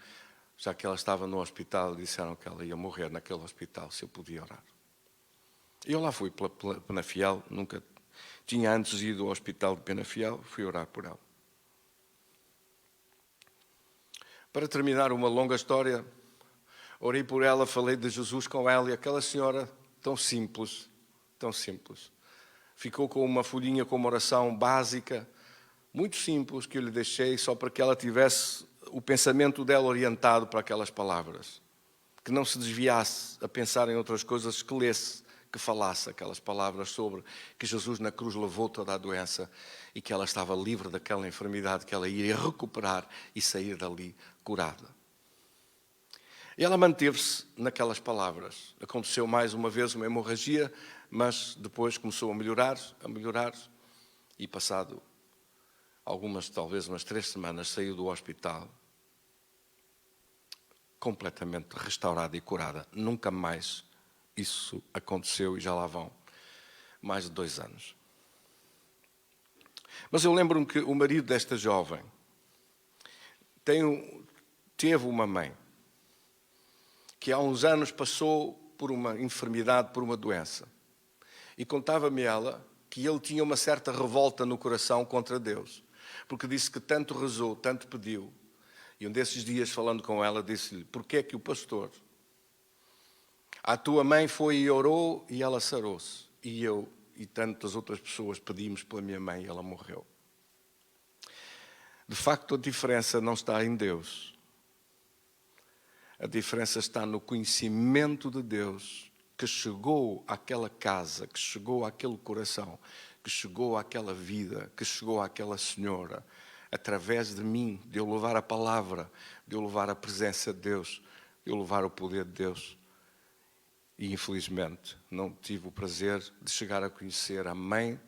já que ela estava no hospital, disseram que ela ia morrer naquele hospital, se eu podia orar. E eu lá fui pela Penafiel, nunca tinha antes ido ao hospital de Penafiel, fui orar por ela. Para terminar uma longa história, orei por ela, falei de Jesus com ela e aquela senhora tão simples, ficou com uma folhinha com uma oração básica, muito simples, que eu lhe deixei só para que ela tivesse o pensamento dela orientado para aquelas palavras. Que não se desviasse a pensar em outras coisas, que lesse, que falasse aquelas palavras sobre que Jesus na cruz levou toda a doença e que ela estava livre daquela enfermidade, que ela iria recuperar e sair dali curada. E ela manteve-se naquelas palavras. Aconteceu mais uma vez uma hemorragia, mas depois começou a melhorar, e passado talvez umas 3 semanas, saiu do hospital completamente restaurada e curada. Nunca mais isso aconteceu e já lá vão mais de 2 anos. Mas eu lembro-me que o marido desta jovem teve uma mãe que há uns anos passou por uma enfermidade, por uma doença. E contava-me ela que ele tinha uma certa revolta no coração contra Deus, porque disse que tanto rezou, tanto pediu. E um desses dias, falando com ela, disse-lhe: porquê é que o pastor, a tua mãe foi e orou e ela sarou-se, e eu e tantas outras pessoas pedimos pela minha mãe e ela morreu? De facto, a diferença não está em Deus. A diferença está no conhecimento de Deus que chegou àquela casa, que chegou àquele coração, que chegou àquela vida, que chegou àquela senhora, através de mim, de eu levar a palavra, de eu levar a presença de Deus, de eu levar o poder de Deus. E infelizmente não tive o prazer de chegar a conhecer a mãe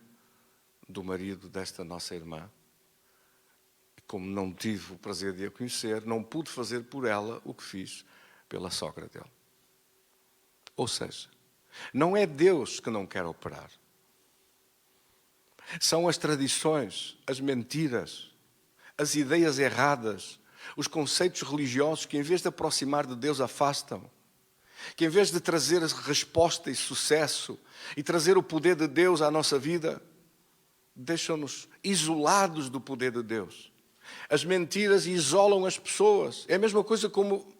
do marido desta nossa irmã. Como não tive o prazer de a conhecer, não pude fazer por ela o que fiz pela sogra dele. Ou seja, não é Deus que não quer operar. São as tradições, as mentiras, as ideias erradas, os conceitos religiosos que, em vez de aproximar de Deus, afastam. Que, em vez de trazer resposta e sucesso e trazer o poder de Deus à nossa vida, deixam-nos isolados do poder de Deus. As mentiras isolam as pessoas. É a mesma coisa como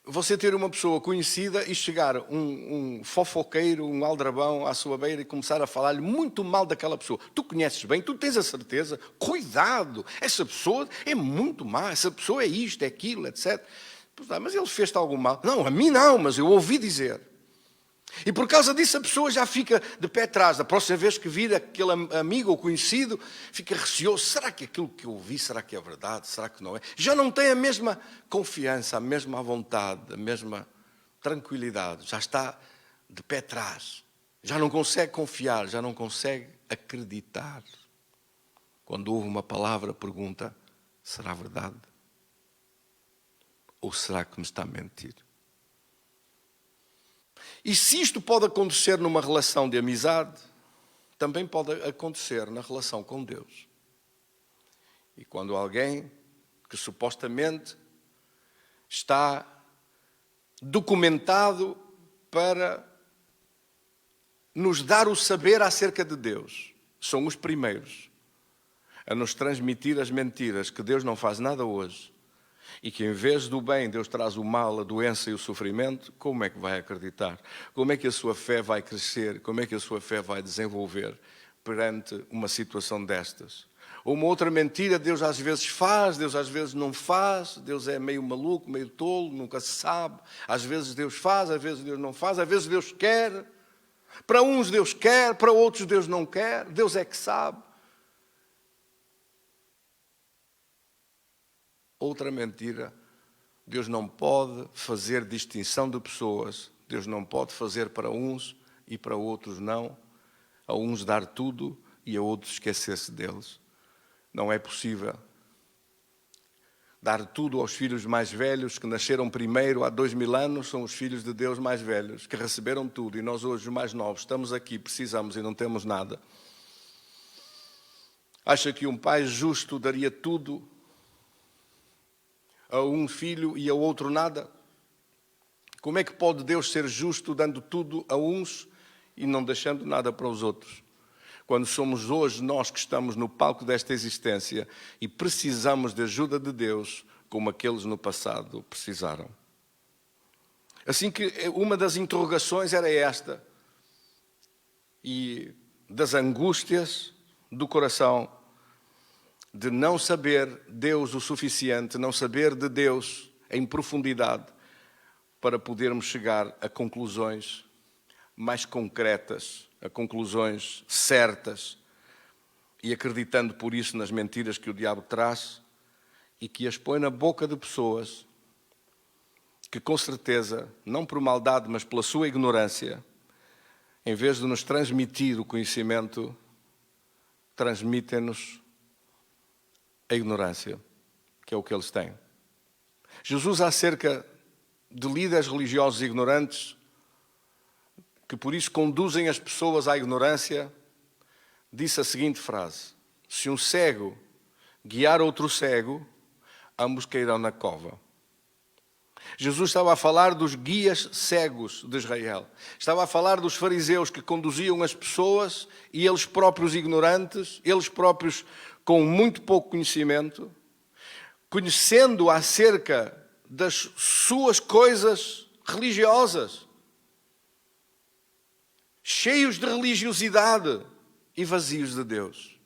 você ter uma pessoa conhecida e chegar um fofoqueiro, um aldrabão à sua beira e começar a falar-lhe muito mal daquela pessoa. Tu conheces bem, tu tens a certeza, cuidado, essa pessoa é muito má, essa pessoa é isto, é aquilo, etc. Mas ele fez-te algum mal? Não, a mim não, mas eu ouvi dizer. E por causa disso a pessoa já fica de pé atrás. Da próxima vez que vir aquele amigo ou conhecido, fica receoso. Será que aquilo que eu ouvi, será que é verdade? Será que não é? Já não tem a mesma confiança, a mesma vontade, a mesma tranquilidade. Já está de pé atrás. Já não consegue confiar, já não consegue acreditar. Quando ouve uma palavra, pergunta: será verdade? Ou será que me está a mentir? E se isto pode acontecer numa relação de amizade, também pode acontecer na relação com Deus. E quando alguém que supostamente está documentado para nos dar o saber acerca de Deus, são os primeiros a nos transmitir as mentiras, que Deus não faz nada hoje, e que em vez do bem Deus traz o mal, a doença e o sofrimento, como é que vai acreditar? Como é que a sua fé vai crescer? Como é que a sua fé vai desenvolver perante uma situação destas? Uma outra mentira, Deus às vezes faz, Deus às vezes não faz, Deus é meio maluco, meio tolo, nunca se sabe. Às vezes Deus faz, às vezes Deus não faz, às vezes Deus quer. Para uns Deus quer, para outros Deus não quer, Deus é que sabe. Outra mentira, Deus não pode fazer distinção de pessoas, Deus não pode fazer para uns e para outros não, a uns dar tudo e a outros esquecer-se deles. Não é possível dar tudo aos filhos mais velhos, que nasceram primeiro há 2000 anos, são os filhos de Deus mais velhos, que receberam tudo, e nós hoje, os mais novos, estamos aqui, precisamos e não temos nada. Acha que um pai justo daria tudo a um filho e a outro nada? Como é que pode Deus ser justo dando tudo a uns e não deixando nada para os outros? Quando somos hoje nós que estamos no palco desta existência e precisamos de ajuda de Deus, como aqueles no passado precisaram. Assim que uma das interrogações era esta, e das angústias do coração, de não saber Deus o suficiente, não saber de Deus em profundidade, para podermos chegar a conclusões mais concretas, a conclusões certas, e acreditando por isso nas mentiras que o diabo traz e que as põe na boca de pessoas que, com certeza, não por maldade, mas pela sua ignorância, em vez de nos transmitir o conhecimento, transmitem-nos a ignorância, que é o que eles têm. Jesus, acerca de líderes religiosos ignorantes, que por isso conduzem as pessoas à ignorância, disse a seguinte frase: se um cego guiar outro cego, ambos cairão na cova. Jesus estava a falar dos guias cegos de Israel. Estava a falar dos fariseus que conduziam as pessoas, e eles próprios ignorantes, eles próprios com muito pouco conhecimento, conhecendo acerca das suas coisas religiosas, cheios de religiosidade e vazios de Deus.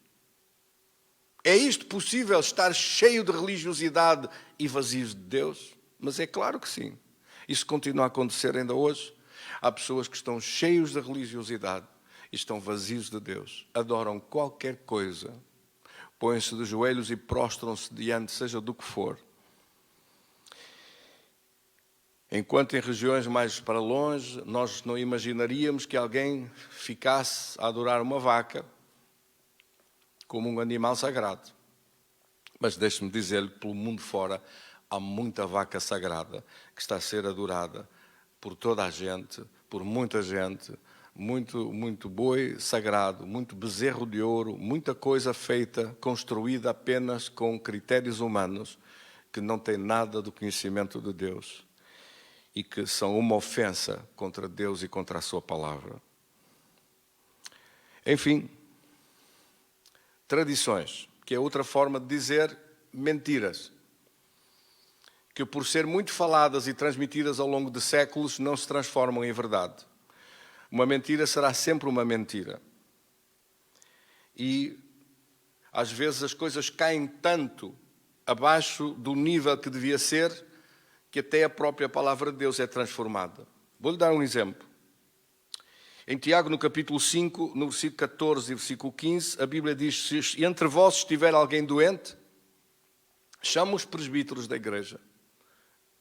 É isto possível, estar cheio de religiosidade e vazios de Deus? Mas é claro que sim. Isso continua a acontecer ainda hoje. Há pessoas que estão cheios de religiosidade e estão vazios de Deus. Adoram qualquer coisa, põem-se de joelhos e prostram-se diante, seja do que for. Enquanto em regiões mais para longe, nós não imaginaríamos que alguém ficasse a adorar uma vaca como um animal sagrado. Mas deixe-me dizer-lhe que pelo mundo fora há muita vaca sagrada que está a ser adorada por toda a gente, por muita gente, muito boi sagrado, muito bezerro de ouro, muita coisa feita, construída apenas com critérios humanos, que não tem nada do conhecimento de Deus e que são uma ofensa contra Deus e contra a sua palavra. Enfim, tradições, que é outra forma de dizer mentiras, que por ser muito faladas e transmitidas ao longo de séculos, não se transformam em verdade. Uma mentira será sempre uma mentira. E às vezes as coisas caem tanto abaixo do nível que devia ser, que até a própria palavra de Deus é transformada. Vou-lhe dar um exemplo. Em Tiago, no capítulo 5, no versículo 14 e versículo 15, a Bíblia diz: se entre vós estiver alguém doente, chama os presbíteros da igreja.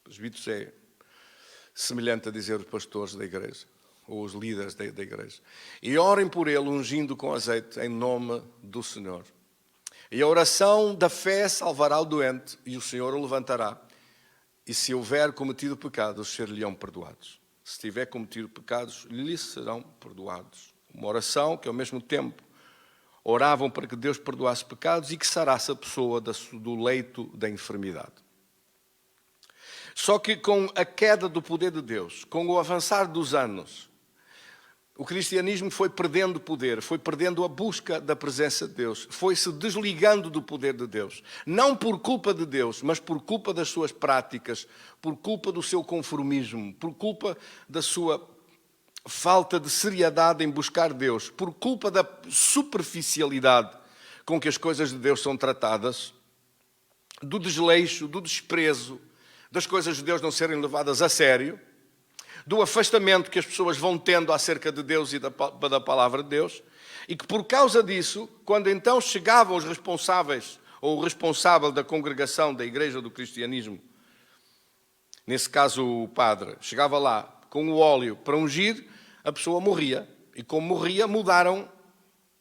Presbíteros é semelhante a dizer os pastores da igreja, ou os líderes da igreja. E orem por ele, ungindo com azeite, em nome do Senhor. E a oração da fé salvará o doente, e o Senhor o levantará. E se houver cometido pecados, ser-lhe-ão perdoados. Se tiver cometido pecados, lhe serão perdoados. Uma oração que, ao mesmo tempo, oravam para que Deus perdoasse pecados e que sarasse a pessoa do leito da enfermidade. Só que com a queda do poder de Deus, com o avançar dos anos, o cristianismo foi perdendo poder, foi perdendo a busca da presença de Deus, foi se desligando do poder de Deus. Não por culpa de Deus, mas por culpa das suas práticas, por culpa do seu conformismo, por culpa da sua falta de seriedade em buscar Deus, por culpa da superficialidade com que as coisas de Deus são tratadas, do desleixo, do desprezo, das coisas de Deus não serem levadas a sério, do afastamento que as pessoas vão tendo acerca de Deus e da palavra de Deus, e que por causa disso, quando então chegavam os responsáveis, ou o responsável da congregação da igreja do cristianismo, nesse caso o padre, chegava lá com o óleo para ungir, a pessoa morria. E como morria, mudaram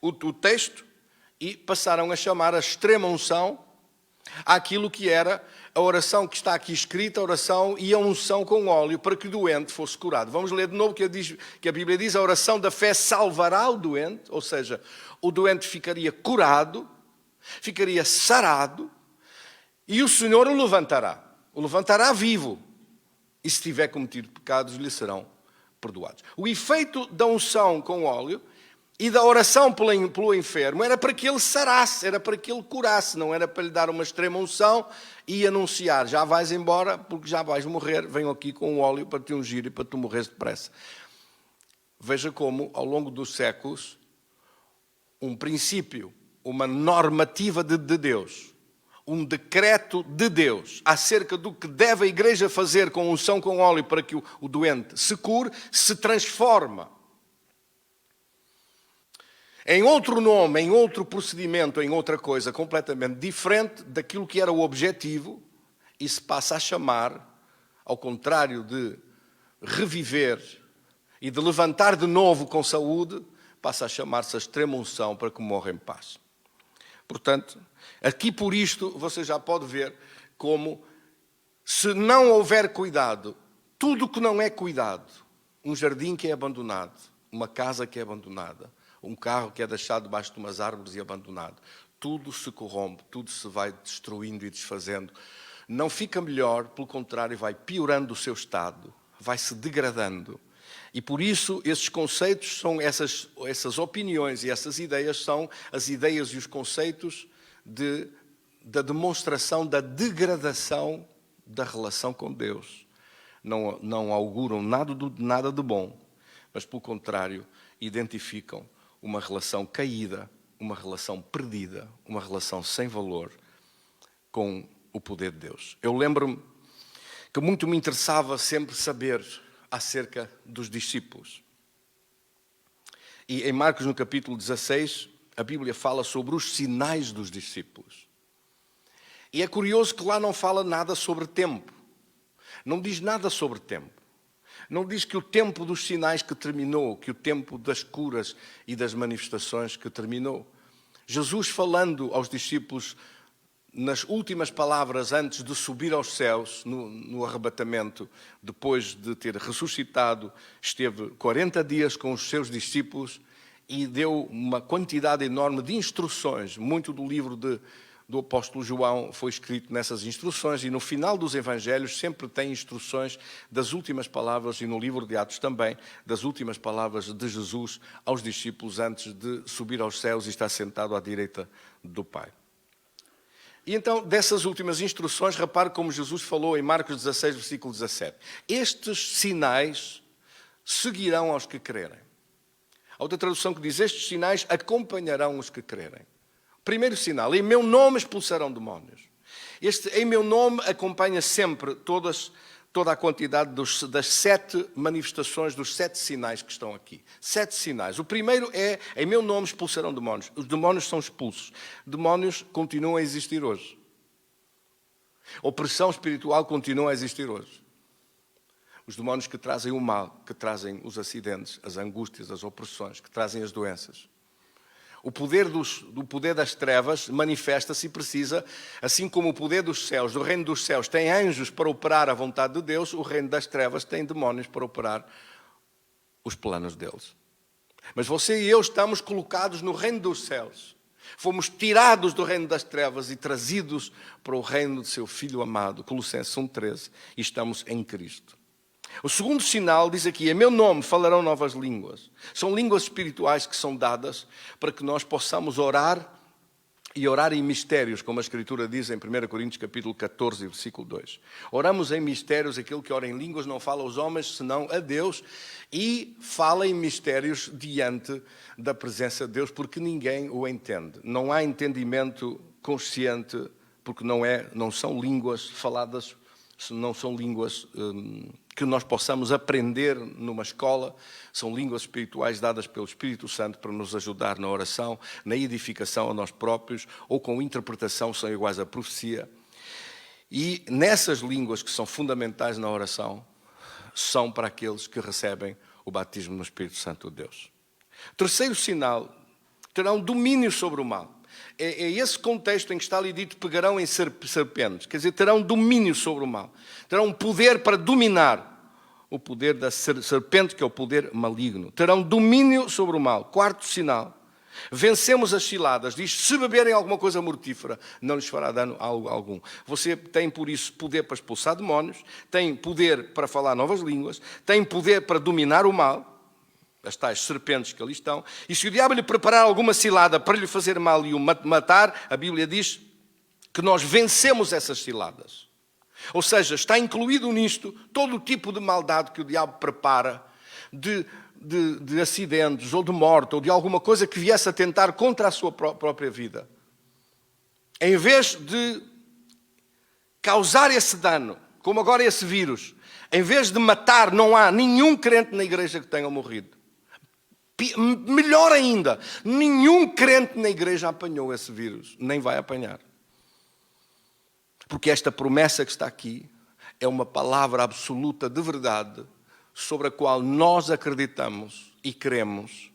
o texto e passaram a chamar a extrema unção àquilo que era a oração que está aqui escrita, a oração e a unção com óleo, para que o doente fosse curado. Vamos ler de novo que a Bíblia diz: a oração da fé salvará o doente, ou seja, o doente ficaria curado, ficaria sarado, e o Senhor o levantará vivo, e se tiver cometido pecados, lhe serão perdoados. O efeito da unção com óleo e da oração pelo enfermo era para que ele sarasse, era para que ele curasse, não era para lhe dar uma extrema unção e anunciar: já vais embora porque já vais morrer, venho aqui com o óleo para te ungir e para tu morreres depressa. Veja como, ao longo dos séculos, um princípio, uma normativa de Deus, um decreto de Deus acerca do que deve a igreja fazer com unção com óleo para que o doente se cure, se transforma em outro nome, em outro procedimento, em outra coisa completamente diferente daquilo que era o objetivo, e se passa a chamar, ao contrário de reviver e de levantar de novo com saúde, passa a chamar-se a extrema unção para que morra em paz. Portanto, aqui por isto você já pode ver como, se não houver cuidado, tudo que não é cuidado, um jardim que é abandonado, uma casa que é abandonada, um carro que é deixado debaixo de umas árvores e abandonado, tudo se corrompe, tudo se vai destruindo e desfazendo. Não fica melhor, pelo contrário, vai piorando o seu estado, vai se degradando. E por isso esses conceitos são essas opiniões e essas ideias são as ideias e os conceitos da demonstração da degradação da relação com Deus. Não auguram nada de bom, mas pelo contrário identificam uma relação caída, uma relação perdida, uma relação sem valor com o poder de Deus. Eu lembro-me que muito me interessava sempre saber acerca dos discípulos. E em Marcos, no capítulo 16, a Bíblia fala sobre os sinais dos discípulos. E é curioso que lá não fala nada sobre tempo. Não diz nada sobre tempo. Não diz que o tempo dos sinais que terminou, que o tempo das curas e das manifestações que terminou. Jesus, falando aos discípulos nas últimas palavras antes de subir aos céus, no arrebatamento, depois de ter ressuscitado, esteve 40 dias com os seus discípulos e deu uma quantidade enorme de instruções. Muito do livro do apóstolo João foi escrito nessas instruções, e no final dos evangelhos sempre tem instruções das últimas palavras, e no livro de Atos também, das últimas palavras de Jesus aos discípulos antes de subir aos céus e estar sentado à direita do Pai. E então, dessas últimas instruções, repare como Jesus falou em Marcos 16, versículo 17. Estes sinais seguirão aos que crerem. Há outra tradução que diz: estes sinais acompanharão os que crerem. Primeiro sinal: em meu nome expulsarão demónios. Este em meu nome acompanha sempre toda a quantidade das 7 manifestações, dos 7 sinais que estão aqui. 7 sinais. O primeiro é: em meu nome expulsarão demónios. Os demónios são expulsos. Demónios continuam a existir hoje. Opressão espiritual continua a existir hoje. Os demónios que trazem o mal, que trazem os acidentes, as angústias, as opressões, que trazem as doenças. O poder do poder das trevas manifesta-se e precisa, assim como o poder dos céus, do reino dos céus, tem anjos para operar a vontade de Deus, o reino das trevas tem demónios para operar os planos deles. Mas você e eu estamos colocados no reino dos céus. Fomos tirados do reino das trevas e trazidos para o reino de seu Filho amado, Colossenses 1,13, e estamos em Cristo. O segundo sinal diz aqui: em meu nome falarão novas línguas. São línguas espirituais que são dadas para que nós possamos orar, e orar em mistérios, como a Escritura diz em 1 Coríntios capítulo 14, versículo 2. Oramos em mistérios, aquele que ora em línguas não fala aos homens, senão a Deus, e fala em mistérios diante da presença de Deus, porque ninguém o entende. Não há entendimento consciente, porque não são línguas faladas, não são línguas que nós possamos aprender numa escola, são línguas espirituais dadas pelo Espírito Santo para nos ajudar na oração, na edificação a nós próprios, ou com interpretação, são iguais à profecia. E nessas línguas que são fundamentais na oração, são para aqueles que recebem o batismo no Espírito Santo de Deus. Terceiro sinal: terão domínio sobre o mal. É esse contexto em que está ali dito: pegarão em serpentes. Quer dizer, terão domínio sobre o mal. Terão poder para dominar o poder da serpente, que é o poder maligno. Terão domínio sobre o mal. Quarto sinal: vencemos as ciladas. Diz: se beberem alguma coisa mortífera, não lhes fará dano algum. Você tem, por isso, poder para expulsar demónios, tem poder para falar novas línguas, tem poder para dominar o mal. as tais serpentes que ali estão, e se o diabo lhe preparar alguma cilada para lhe fazer mal e o matar, a Bíblia diz que nós vencemos essas ciladas. Ou seja, está incluído nisto todo o tipo de maldade que o diabo prepara, de acidentes, ou de morte, ou de alguma coisa que viesse a tentar contra a sua própria vida. Em vez de causar esse dano, como agora esse vírus, em vez de matar, não há nenhum crente na igreja que tenha morrido. Melhor ainda, nenhum crente na igreja apanhou esse vírus, nem vai apanhar. Porque esta promessa que está aqui é uma palavra absoluta de verdade sobre a qual nós acreditamos e cremos.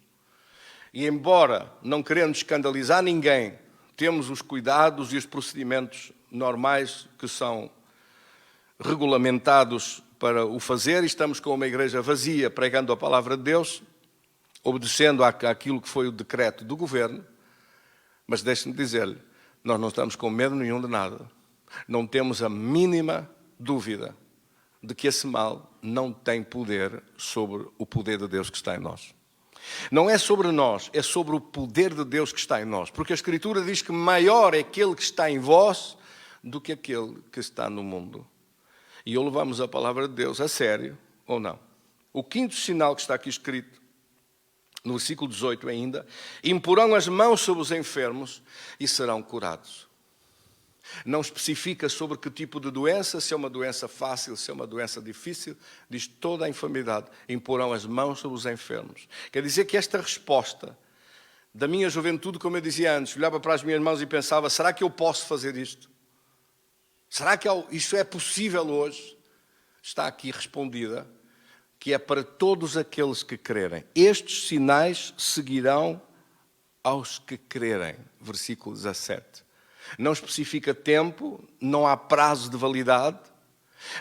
E embora não querendo escandalizar ninguém, temos os cuidados e os procedimentos normais que são regulamentados para o fazer, e estamos com uma igreja vazia pregando a palavra de Deus, obedecendo àquilo que foi o decreto do governo. Mas deixe-me dizer-lhe, nós não estamos com medo nenhum de nada. Não temos a mínima dúvida de que esse mal não tem poder sobre o poder de Deus que está em nós. Não é sobre nós, é sobre o poder de Deus que está em nós. Porque a Escritura diz que maior é aquele que está em vós do que aquele que está no mundo. E ou levamos a palavra de Deus a sério ou não. O quinto sinal que está aqui escrito, no versículo 18 ainda, imporão as mãos sobre os enfermos e serão curados. Não especifica sobre que tipo de doença, se é uma doença fácil, se é uma doença difícil, diz toda a enfermidade, imporão as mãos sobre os enfermos. Quer dizer que esta resposta da minha juventude, como eu dizia antes, olhava para as minhas mãos e pensava, será que eu posso fazer isto? Será que isso é possível hoje? Está aqui respondida, que é para todos aqueles que crerem. Estes sinais seguirão aos que crerem. Versículo 17. Não especifica tempo, não há prazo de validade,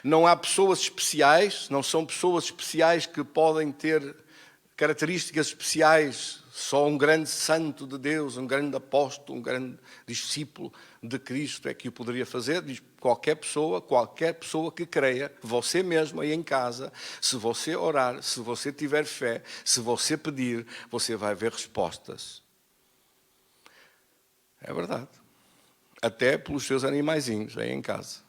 não há pessoas especiais, não são pessoas especiais que podem ter características especiais, só um grande santo de Deus, um grande apóstolo, um grande discípulo de Cristo é que o poderia fazer. Diz qualquer pessoa que creia, você mesmo aí em casa, se você orar, se você tiver fé, se você pedir, você vai ver respostas. É verdade. Até pelos seus animaizinhos aí em casa.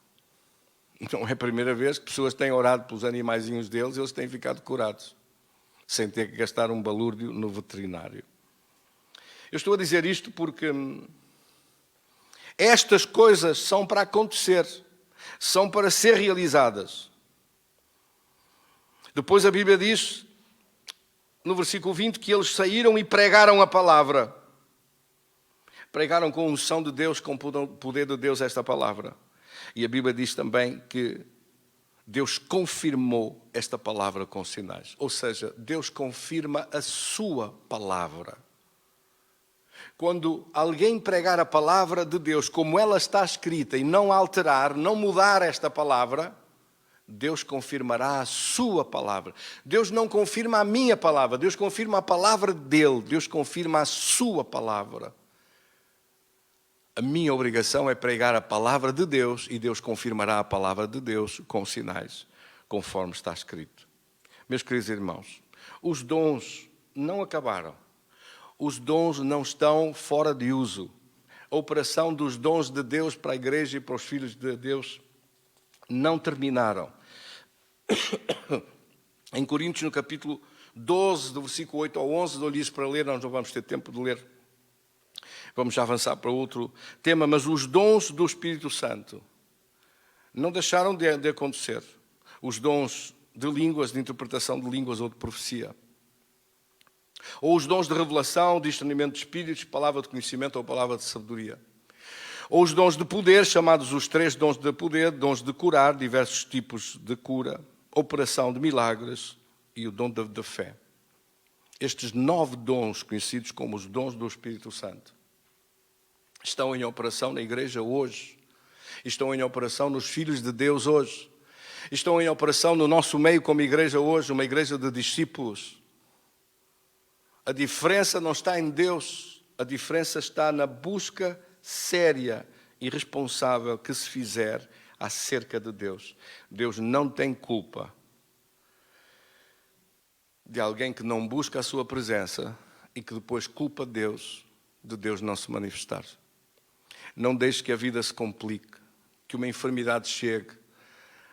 Não é a primeira vez que pessoas têm orado pelos animaizinhos deles e eles têm ficado curados, sem ter que gastar um balúrdio no veterinário. Eu estou a dizer isto porque estas coisas são para acontecer, são para ser realizadas. Depois a Bíblia diz, no versículo 20, que eles saíram e pregaram a palavra. Pregaram com unção de Deus, com o poder de Deus esta palavra. E a Bíblia diz também que Deus confirmou esta palavra com sinais. Ou seja, Deus confirma a sua palavra. Quando alguém pregar a palavra de Deus como ela está escrita e não alterar, não mudar esta palavra, Deus confirmará a sua palavra. Deus não confirma a minha palavra, Deus confirma a palavra dele, Deus confirma a sua palavra. A minha obrigação é pregar a palavra de Deus e Deus confirmará a palavra de Deus com sinais, conforme está escrito. Meus queridos irmãos, os dons não acabaram. Os dons não estão fora de uso. A operação dos dons de Deus para a igreja e para os filhos de Deus não terminaram. Em Coríntios, no capítulo 12, do versículo 8 ao 11, dou-lhe isso para ler, nós não vamos ter tempo de ler. Vamos já avançar para outro tema, mas os dons do Espírito Santo não deixaram de acontecer. Os dons de línguas, de interpretação de línguas ou de profecia. Ou os dons de revelação, discernimento de espíritos, palavra de conhecimento ou palavra de sabedoria. Ou os dons de poder, chamados os 3 dons de poder, dons de curar, diversos tipos de cura, operação de milagres e o dom da fé. Estes 9 dons, conhecidos como os dons do Espírito Santo, estão em operação na igreja hoje, estão em operação nos filhos de Deus hoje, estão em operação no nosso meio como igreja hoje, uma igreja de discípulos. A diferença não está em Deus, a diferença está na busca séria e responsável que se fizer acerca de Deus. Deus não tem culpa de alguém que não busca a sua presença e que depois culpa Deus de Deus não se manifestar. Não deixe que a vida se complique, que uma enfermidade chegue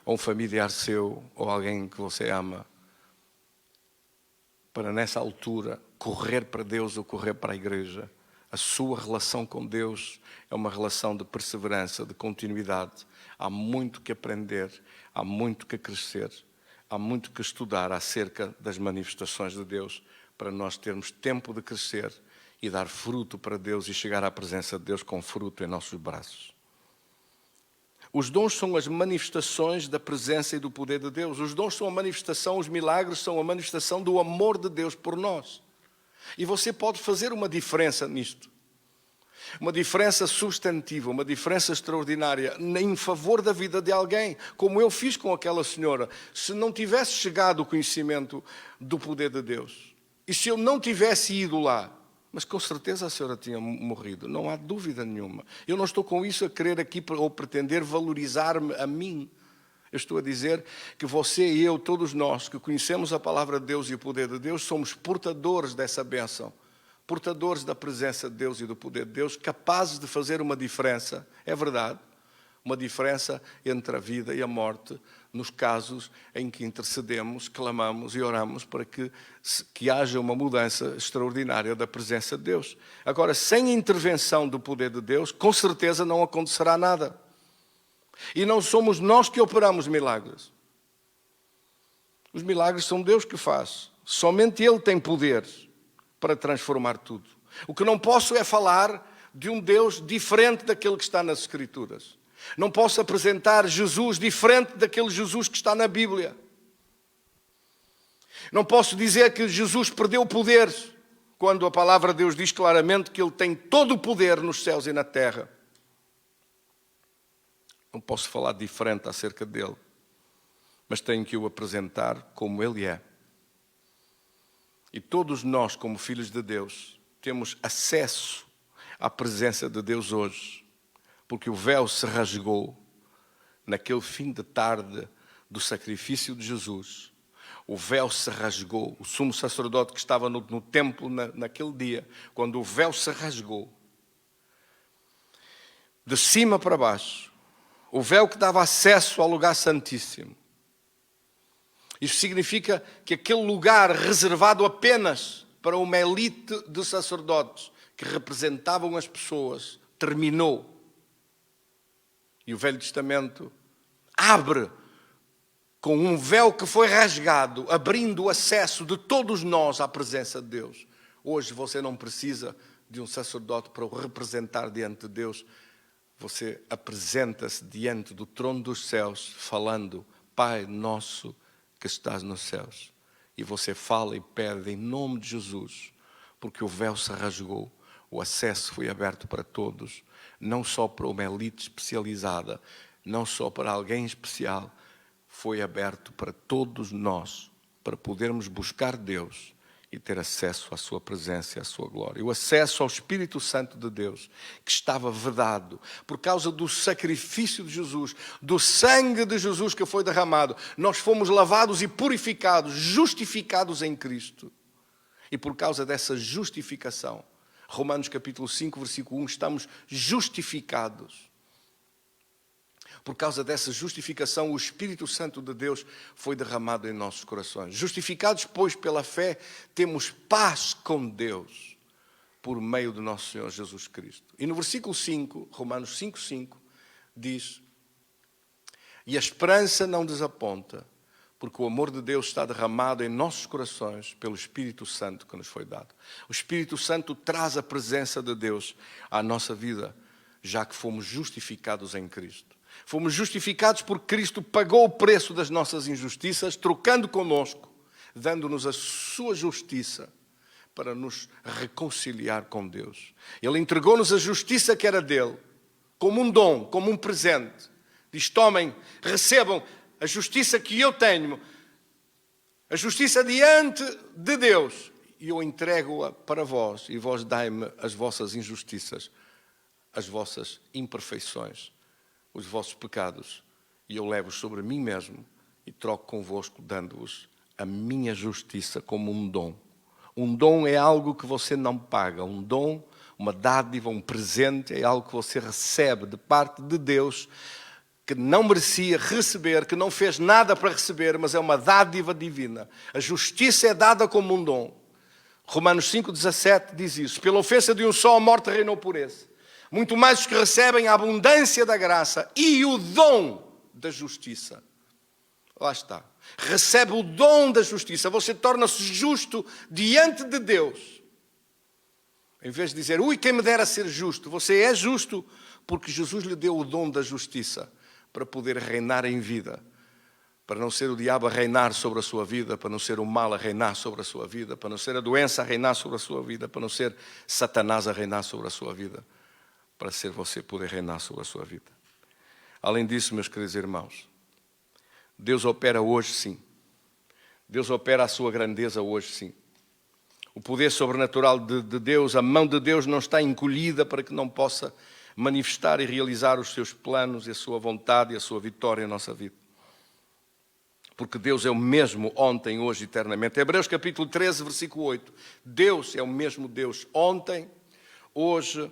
a um familiar seu ou alguém que você ama, para nessa altura correr para Deus ou correr para a igreja. A sua relação com Deus é uma relação de perseverança, de continuidade. Há muito que aprender, há muito que crescer, há muito que estudar acerca das manifestações de Deus para nós termos tempo de crescer e dar fruto para Deus e chegar à presença de Deus com fruto em nossos braços. Os dons são as manifestações da presença e do poder de Deus. Os dons são a manifestação, os milagres são a manifestação do amor de Deus por nós. E você pode fazer uma diferença nisto. Uma diferença substantiva, uma diferença extraordinária em favor da vida de alguém, como eu fiz com aquela senhora. Se não tivesse chegado o conhecimento do poder de Deus, e se eu não tivesse ido lá, mas com certeza a senhora tinha morrido, não há dúvida nenhuma. Eu não estou com isso a querer aqui ou pretender valorizar-me a mim. Eu estou a dizer que você e eu, todos nós que conhecemos a palavra de Deus e o poder de Deus, somos portadores dessa bênção, portadores da presença de Deus e do poder de Deus, capazes de fazer uma diferença, é verdade, uma diferença entre a vida e a morte, nos casos em que intercedemos, clamamos e oramos para que haja uma mudança extraordinária da presença de Deus. Agora, sem a intervenção do poder de Deus, com certeza não acontecerá nada. E não somos nós que operamos milagres. Os milagres são Deus que faz. Somente Ele tem poder para transformar tudo. O que não posso é falar de um Deus diferente daquele que está nas Escrituras. Não posso apresentar Jesus diferente daquele Jesus que está na Bíblia. Não posso dizer que Jesus perdeu o poder, quando a palavra de Deus diz claramente que Ele tem todo o poder nos céus e na terra. Não posso falar diferente acerca dele, mas tenho que o apresentar como Ele é. E todos nós, como filhos de Deus, temos acesso à presença de Deus hoje, porque o véu se rasgou naquele fim de tarde do sacrifício de Jesus. O véu se rasgou. O sumo sacerdote que estava no templo naquele dia, quando o véu se rasgou, de cima para baixo, o véu que dava acesso ao lugar santíssimo. Isso significa que aquele lugar reservado apenas para uma elite de sacerdotes que representavam as pessoas terminou. E o Velho Testamento abre com um véu que foi rasgado, abrindo o acesso de todos nós à presença de Deus. Hoje você não precisa de um sacerdote para o representar diante de Deus. Você apresenta-se diante do trono dos céus, falando: Pai nosso que estás nos céus. E você fala e pede em nome de Jesus, porque o véu se rasgou, o acesso foi aberto para todos. Não só para uma elite especializada, não só para alguém especial, foi aberto para todos nós, para podermos buscar Deus e ter acesso à sua presença e à sua glória. O acesso ao Espírito Santo de Deus, que estava vedado por causa do sacrifício de Jesus, do sangue de Jesus que foi derramado. Nós fomos lavados e purificados, justificados em Cristo. E por causa dessa justificação, Romanos capítulo 5, versículo 1, estamos justificados. Por causa dessa justificação, o Espírito Santo de Deus foi derramado em nossos corações. Justificados, pois, pela fé, temos paz com Deus, por meio do nosso Senhor Jesus Cristo. E no versículo 5, Romanos 5, 5, diz: E a esperança não desaponta, porque o amor de Deus está derramado em nossos corações pelo Espírito Santo que nos foi dado. O Espírito Santo traz a presença de Deus à nossa vida, já que fomos justificados em Cristo. Fomos justificados porque Cristo pagou o preço das nossas injustiças, trocando conosco, dando-nos a sua justiça para nos reconciliar com Deus. Ele entregou-nos a justiça que era dele, como um dom, como um presente. Diz: tomem, recebam a justiça que eu tenho, a justiça diante de Deus, e eu entrego-a para vós, e vós dai-me as vossas injustiças, as vossas imperfeições, os vossos pecados, e eu levo sobre mim mesmo e troco convosco, dando-vos a minha justiça como um dom. Um dom é algo que você não paga. Um dom, uma dádiva, um presente é algo que você recebe de parte de Deus, que não merecia receber, que não fez nada para receber, mas é uma dádiva divina. A justiça é dada como um dom. Romanos 5,17 diz isso. Pela ofensa de um só, a morte reinou por esse. Muito mais os que recebem a abundância da graça e o dom da justiça. Lá está. Recebe o dom da justiça. Você torna-se justo diante de Deus. Em vez de dizer, ui, quem me dera ser justo. Você é justo porque Jesus lhe deu o dom da justiça para poder reinar em vida. Para não ser o diabo a reinar sobre a sua vida, para não ser o mal a reinar sobre a sua vida, para não ser a doença a reinar sobre a sua vida, para não ser Satanás a reinar sobre a sua vida, para ser você poder reinar sobre a sua vida. Além disso, meus queridos irmãos, Deus opera hoje sim. Deus opera a sua grandeza hoje sim. O poder sobrenatural de Deus, a mão de Deus não está encolhida para que não possa manifestar e realizar os seus planos e a sua vontade e a sua vitória em nossa vida. Porque Deus é o mesmo ontem, hoje e eternamente. Hebreus capítulo 13, versículo 8. Deus é o mesmo Deus ontem, hoje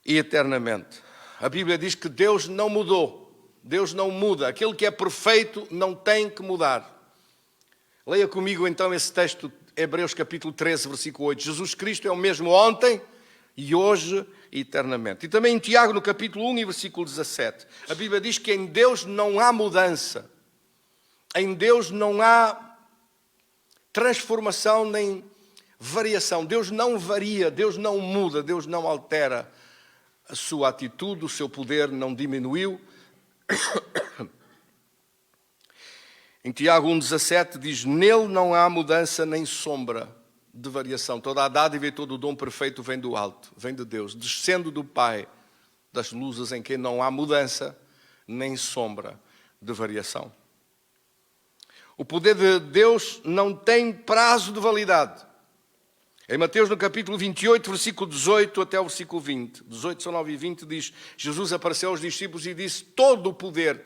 e eternamente. A Bíblia diz que Deus não mudou. Deus não muda. Aquele que é perfeito não tem que mudar. Leia comigo então esse texto, Hebreus capítulo 13, versículo 8. Jesus Cristo é o mesmo ontem e hoje e eternamente. E também em Tiago, no capítulo 1 e versículo 17. A Bíblia diz que em Deus não há mudança. Em Deus não há transformação nem variação. Deus não varia, Deus não muda, Deus não altera a sua atitude, o seu poder não diminuiu. Em Tiago 1,17 diz, nele não há mudança nem sombra de variação. Toda a dádiva e todo o dom perfeito vem do alto, vem de Deus, descendo do Pai das luzes, em quem não há mudança nem sombra de variação. O poder de Deus não tem prazo de validade. Em Mateus, no capítulo 28, versículo 18 até o versículo 20, 18, 19 e 20, diz, Jesus apareceu aos discípulos e disse, todo o poder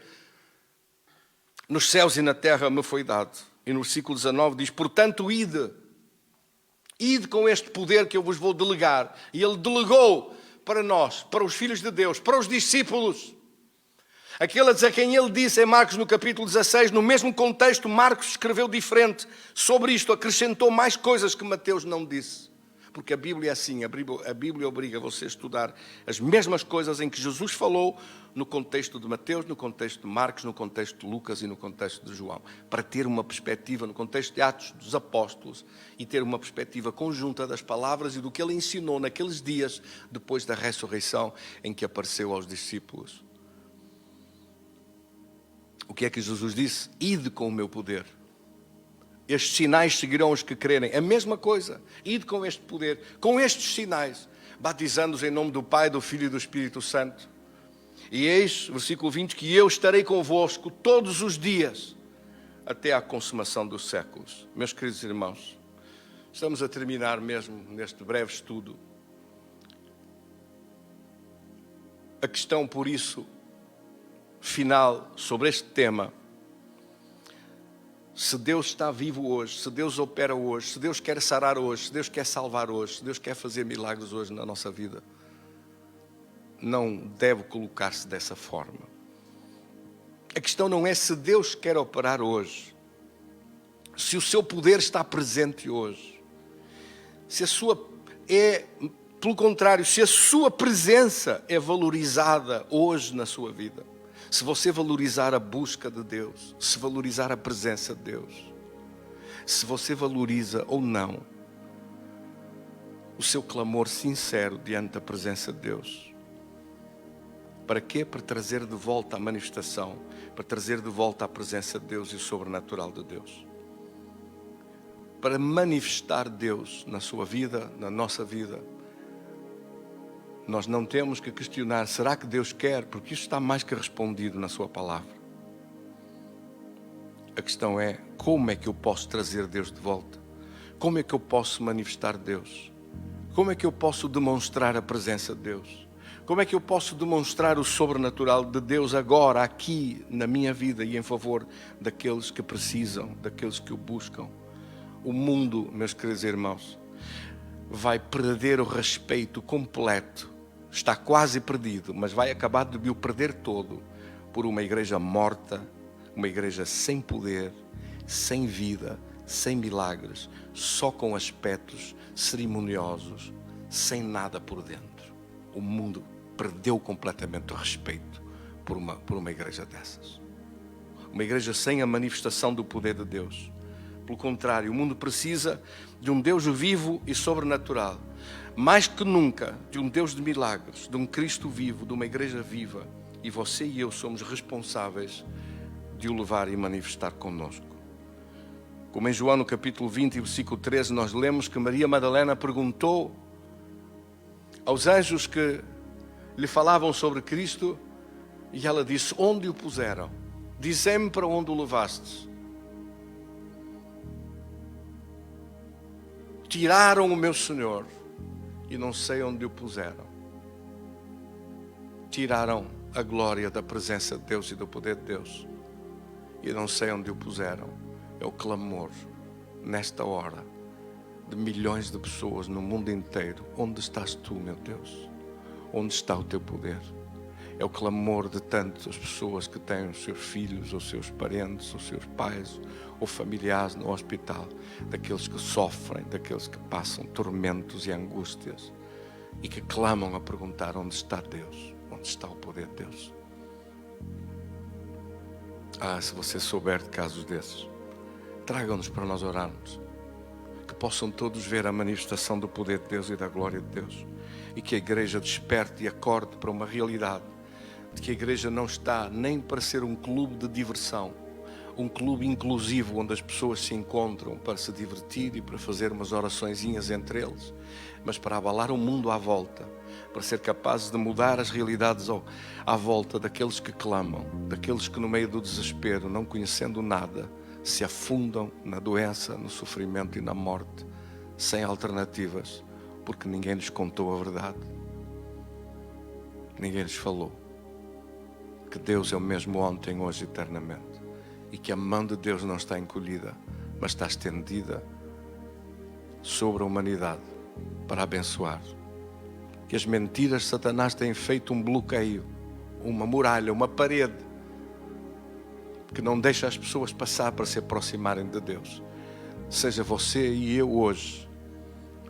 nos céus e na terra me foi dado. E no versículo 19 diz, portanto, ide com este poder que eu vos vou delegar. E ele delegou para nós, para os filhos de Deus, para os discípulos. Aqueles a quem ele disse em Marcos no capítulo 16, no mesmo contexto, Marcos escreveu diferente sobre isto, acrescentou mais coisas que Mateus não disse. Porque a Bíblia é assim, a Bíblia obriga você a estudar as mesmas coisas em que Jesus falou no contexto de Mateus, no contexto de Marcos, no contexto de Lucas e no contexto de João. Para ter uma perspectiva no contexto de Atos dos Apóstolos e ter uma perspectiva conjunta das palavras e do que ele ensinou naqueles dias depois da ressurreição em que apareceu aos discípulos. O que é que Jesus disse? Ide com o meu poder. Estes sinais seguirão os que crerem. A mesma coisa. Ide com este poder, com estes sinais, batizando-os em nome do Pai, do Filho e do Espírito Santo. E eis, versículo 20, que eu estarei convosco todos os dias, até à consumação dos séculos. Meus queridos irmãos, estamos a terminar mesmo neste breve estudo. A questão, por isso, final sobre este tema, se Deus está vivo hoje, se Deus opera hoje, se Deus quer sarar hoje, se Deus quer salvar hoje, se Deus quer fazer milagres hoje na nossa vida, não deve colocar-se dessa forma. A questão não é se Deus quer operar hoje, se o seu poder está presente hoje, pelo contrário, se a sua presença é valorizada hoje na sua vida. Se você valorizar a busca de Deus, se valorizar a presença de Deus, se você valoriza ou não o seu clamor sincero diante da presença de Deus. Para quê? Para trazer de volta a manifestação, para trazer de volta a presença de Deus e o sobrenatural de Deus. Para manifestar Deus na sua vida, na nossa vida. Nós não temos que questionar, será que Deus quer? Porque isso está mais que respondido na sua palavra. A questão é, como é que eu posso trazer Deus de volta? Como é que eu posso manifestar Deus? Como é que eu posso demonstrar a presença de Deus? Como é que eu posso demonstrar o sobrenatural de Deus agora, aqui, na minha vida e em favor daqueles que precisam, daqueles que o buscam? O mundo, meus queridos irmãos, vai perder o respeito completo. Está quase perdido, mas vai acabar de o perder todo por uma igreja morta, uma igreja sem poder, sem vida, sem milagres, só com aspectos cerimoniosos, sem nada por dentro. O mundo perdeu completamente o respeito por uma igreja dessas. Uma igreja sem a manifestação do poder de Deus. Pelo contrário, o mundo precisa de um Deus vivo e sobrenatural. Mais que nunca, de um Deus de milagres, de um Cristo vivo, de uma igreja viva. E você e eu somos responsáveis de o levar e manifestar conosco. Como em João, no capítulo 20, versículo 13, nós lemos que Maria Madalena perguntou aos anjos que lhe falavam sobre Cristo, e ela disse: onde o puseram? Dizem-me para onde o levastes. Tiraram o meu Senhor e não sei onde o puseram. Tiraram a glória da presença de Deus e do poder de Deus e não sei onde o puseram. É o clamor nesta hora de milhões de pessoas no mundo inteiro. Onde estás tu, meu Deus? Onde está o teu poder? É o clamor de tantas pessoas que têm os seus filhos, os seus parentes, os seus pais ou familiares no hospital, daqueles que sofrem, daqueles que passam tormentos e angústias e que clamam a perguntar: onde está Deus? Onde está o poder de Deus? Se você souber de casos desses, tragam-nos para nós orarmos, que possam todos ver a manifestação do poder de Deus e da glória de Deus, e que a igreja desperte e acorde para uma realidade de que a igreja não está nem para ser um clube de diversão, um clube inclusivo onde as pessoas se encontram para se divertir e para fazer umas oraçõezinhas entre eles, mas para abalar o mundo à volta, para ser capazes de mudar as realidades à volta daqueles que clamam, daqueles que no meio do desespero, não conhecendo nada, se afundam na doença, no sofrimento e na morte, sem alternativas, porque ninguém lhes contou a verdade. Ninguém lhes falou que Deus é o mesmo ontem, hoje e eternamente, e que a mão de Deus não está encolhida, mas está estendida sobre a humanidade para abençoar. Que as mentiras de Satanás têm feito um bloqueio, uma muralha, uma parede que não deixa as pessoas passar para se aproximarem de Deus. Seja você e eu hoje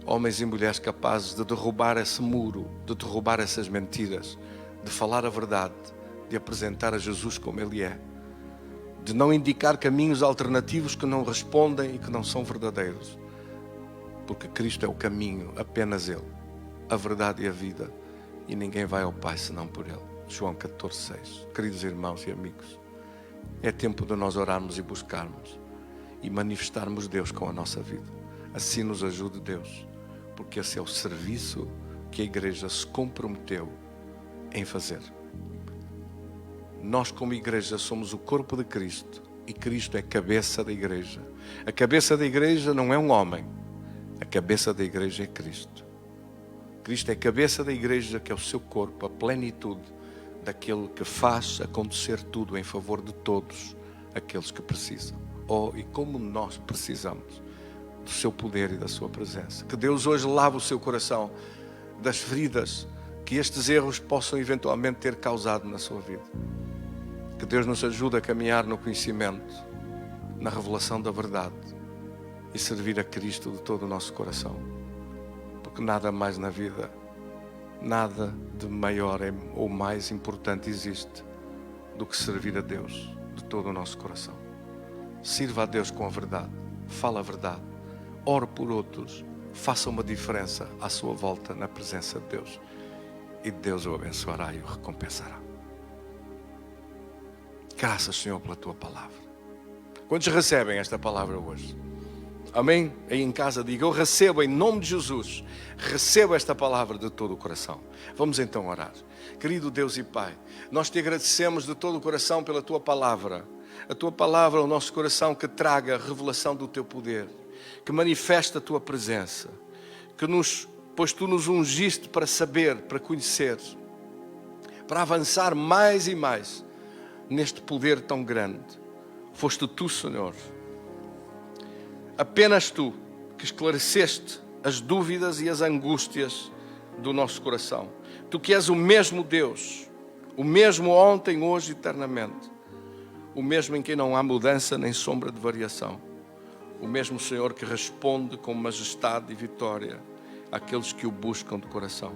homens e mulheres capazes de derrubar esse muro, de derrubar essas mentiras, de falar a verdade, de apresentar a Jesus como Ele é, de não indicar caminhos alternativos que não respondem e que não são verdadeiros, porque Cristo é o caminho, apenas Ele, a verdade e a vida, e ninguém vai ao Pai senão por Ele. João 14,6. Queridos irmãos e amigos, é tempo de nós orarmos e buscarmos e manifestarmos Deus com a nossa vida. Assim nos ajude Deus, porque esse é o serviço que a igreja se comprometeu em fazer. Nós, como igreja, somos o corpo de Cristo e Cristo é a cabeça da igreja. A cabeça da igreja não é um homem, a cabeça da igreja é Cristo. Cristo é a cabeça da igreja, que é o seu corpo, a plenitude daquele que faz acontecer tudo em favor de todos aqueles que precisam. E como nós precisamos do seu poder e da sua presença. Que Deus hoje lave o seu coração das feridas que estes erros possam eventualmente ter causado na sua vida. Que Deus nos ajude a caminhar no conhecimento, na revelação da verdade e servir a Cristo de todo o nosso coração. Porque nada mais na vida, nada de maior ou mais importante existe do que servir a Deus de todo o nosso coração. Sirva a Deus com a verdade, fala a verdade, ore por outros, faça uma diferença à sua volta na presença de Deus, e Deus o abençoará e o recompensará. Graças, Senhor, pela tua palavra. Quantos recebem esta palavra hoje? Amém? Aí em casa diga: eu recebo em nome de Jesus, recebo esta palavra de todo o coração. Vamos então orar. Querido Deus e Pai, nós te agradecemos de todo o coração pela tua palavra. A tua palavra ao nosso coração, que traga a revelação do teu poder, que manifesta a tua presença, pois tu nos ungiste para saber, para conhecer para avançar mais e mais neste poder tão grande. Foste tu, Senhor. Apenas tu que esclareceste as dúvidas e as angústias do nosso coração. Tu que és o mesmo Deus, o mesmo ontem, hoje e eternamente. O mesmo em quem não há mudança nem sombra de variação. O mesmo Senhor que responde com majestade e vitória àqueles que o buscam de coração.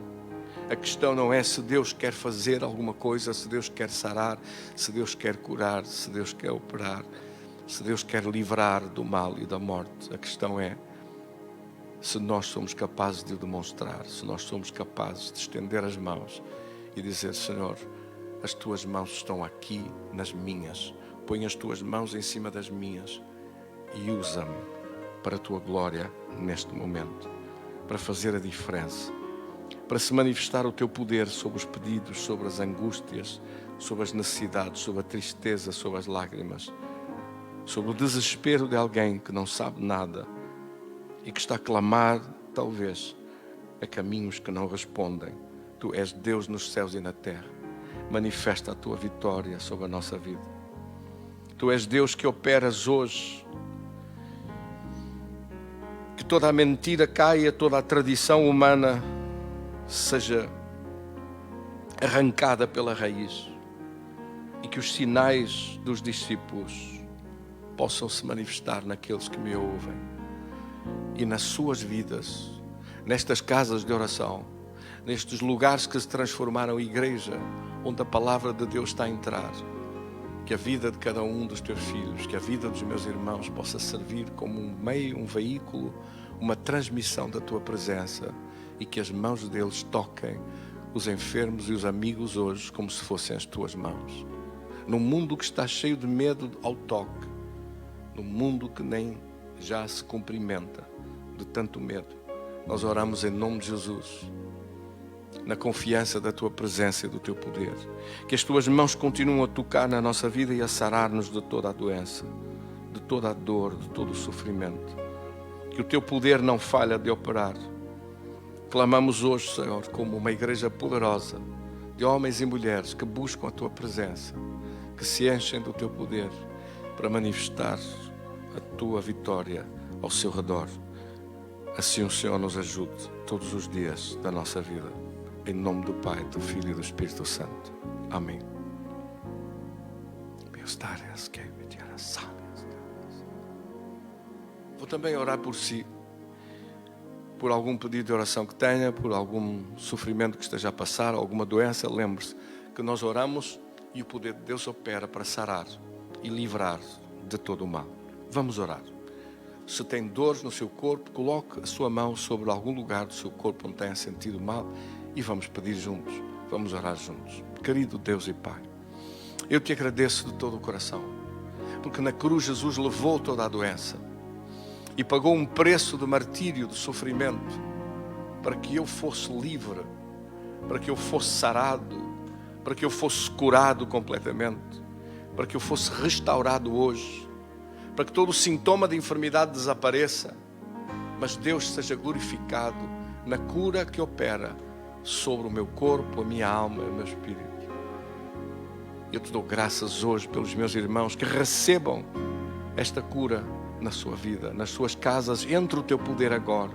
A questão não é se Deus quer fazer alguma coisa, se Deus quer sarar, se Deus quer curar, se Deus quer operar, se Deus quer livrar do mal e da morte. A questão é se nós somos capazes de o demonstrar, se nós somos capazes de estender as mãos e dizer: Senhor, as tuas mãos estão aqui nas minhas, põe as tuas mãos em cima das minhas e usa-me para a tua glória neste momento, para fazer a diferença, para se manifestar o teu poder sobre os pedidos, sobre as angústias, sobre as necessidades, sobre a tristeza, sobre as lágrimas, sobre o desespero de alguém que não sabe nada e que está a clamar, talvez, a caminhos que não respondem. Tu és Deus nos céus e na terra. Manifesta a tua vitória sobre a nossa vida. Tu és Deus que operas hoje. Que toda a mentira caia, toda a tradição humana seja arrancada pela raiz e que os sinais dos discípulos possam se manifestar naqueles que me ouvem e nas suas vidas, nestas casas de oração, nestes lugares que se transformaram em igreja, onde a palavra de Deus está a entrar. Que a vida de cada um dos teus filhos, que a vida dos meus irmãos possa servir como um meio, um veículo, uma transmissão da tua presença, e que as mãos deles toquem os enfermos e os amigos hoje como se fossem as tuas mãos. Num mundo que está cheio de medo ao toque, num mundo que nem já se cumprimenta de tanto medo, nós oramos em nome de Jesus, na confiança da tua presença e do teu poder. Que as tuas mãos continuem a tocar na nossa vida e a sarar-nos de toda a doença, de toda a dor, de todo o sofrimento. Que o teu poder não falha de operar. Clamamos hoje, Senhor, como uma igreja poderosa de homens e mulheres que buscam a tua presença, que se enchem do teu poder para manifestar a tua vitória ao seu redor. Assim o Senhor nos ajude todos os dias da nossa vida. Em nome do Pai, do Filho e do Espírito Santo. Amém. Vou também orar por si, por algum pedido de oração que tenha, por algum sofrimento que esteja a passar, alguma doença. Lembre-se que nós oramos e o poder de Deus opera para sarar e livrar de todo o mal. Vamos orar. Se tem dores no seu corpo, coloque a sua mão sobre algum lugar do seu corpo onde tenha sentido mal e vamos pedir juntos, vamos orar juntos. Querido Deus e Pai, eu te agradeço de todo o coração, porque na cruz Jesus levou toda a doença e pagou um preço de martírio, de sofrimento, para que eu fosse livre, para que eu fosse sarado, para que eu fosse curado completamente, para que eu fosse restaurado hoje, para que todo o sintoma de enfermidade desapareça, mas Deus seja glorificado na cura que opera sobre o meu corpo, a minha alma e o meu espírito. Eu te dou graças hoje pelos meus irmãos que recebam esta cura na sua vida, nas suas casas. Entre o teu poder agora.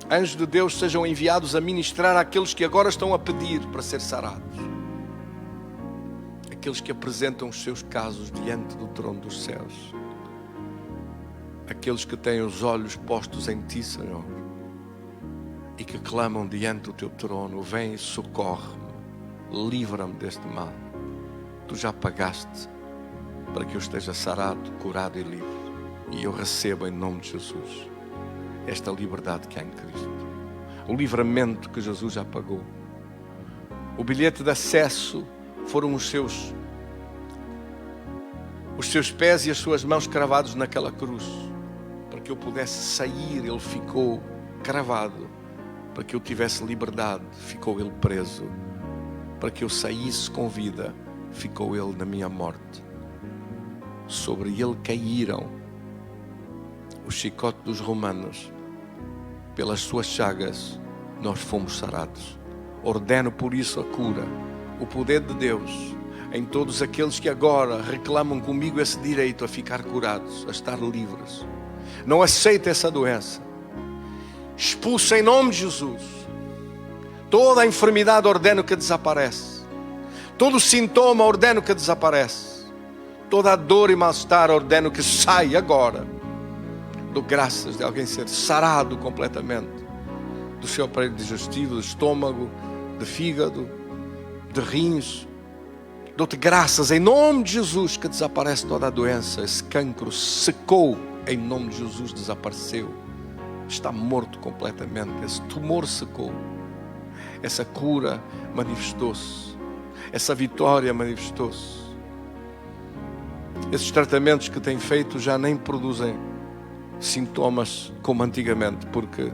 Anjos de Deus sejam enviados a ministrar àqueles que agora estão a pedir para ser sarados, aqueles que apresentam os seus casos diante do trono dos céus, aqueles que têm os olhos postos em ti, Senhor, e que clamam diante do teu trono: vem e socorre-me, livra-me deste mal. Tu já pagaste para que eu esteja sarado, curado e livre, e eu recebo em nome de Jesus esta liberdade que há em Cristo, o livramento que Jesus já pagou. O bilhete de acesso foram os seus pés e as suas mãos cravados naquela cruz, para que eu pudesse sair. Ele ficou cravado para que eu tivesse liberdade, ficou ele preso para que eu saísse com vida, ficou ele na minha morte. Sobre ele caíram o chicote dos romanos, pelas suas chagas nós fomos sarados. Ordeno por isso a cura o poder de Deus em todos aqueles que agora reclamam comigo esse direito a ficar curados, a estar livres. Não aceita essa doença. Expulsa em nome de Jesus. Toda a enfermidade ordeno que desaparece. Todo sintoma ordeno que desaparece. Toda a dor e mal-estar ordeno que saia agora. Dou graças de alguém ser sarado completamente do seu aparelho digestivo, do estômago, de fígado, de rins. Dou-te graças em nome de Jesus que desaparece toda a doença. Esse cancro secou em nome de Jesus, desapareceu. Está morto completamente. Esse tumor secou. Essa cura manifestou-se. Essa vitória manifestou-se. Esses tratamentos que tem feito já nem produzem sintomas como antigamente, porque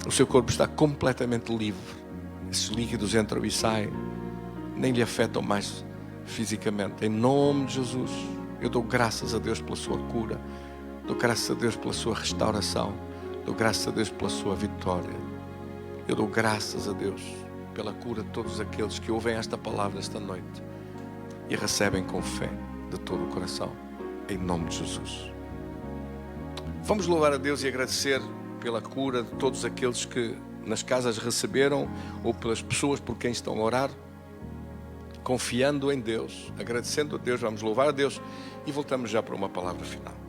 o seu corpo está completamente livre. Esses líquidos entram e saem, nem lhe afetam mais fisicamente. Em nome de Jesus, eu dou graças a Deus pela sua cura, dou graças a Deus pela sua restauração, dou graças a Deus pela sua vitória. Eu dou graças a Deus pela cura de todos aqueles que ouvem esta palavra esta noite e recebem com fé de todo o coração, em nome de Jesus. Vamos louvar a Deus e agradecer pela cura de todos aqueles que nas casas receberam, ou pelas pessoas por quem estão a orar, confiando em Deus, agradecendo a Deus. Vamos louvar a Deus e voltamos já para uma palavra final.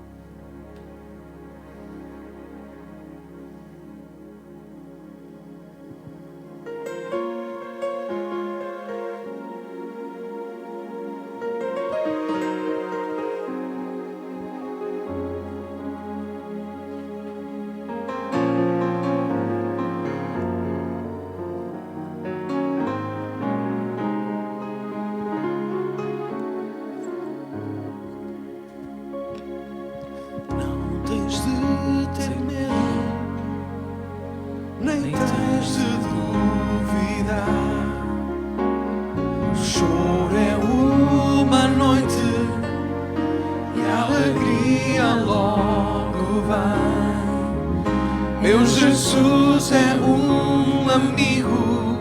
Meu Jesus é um amigo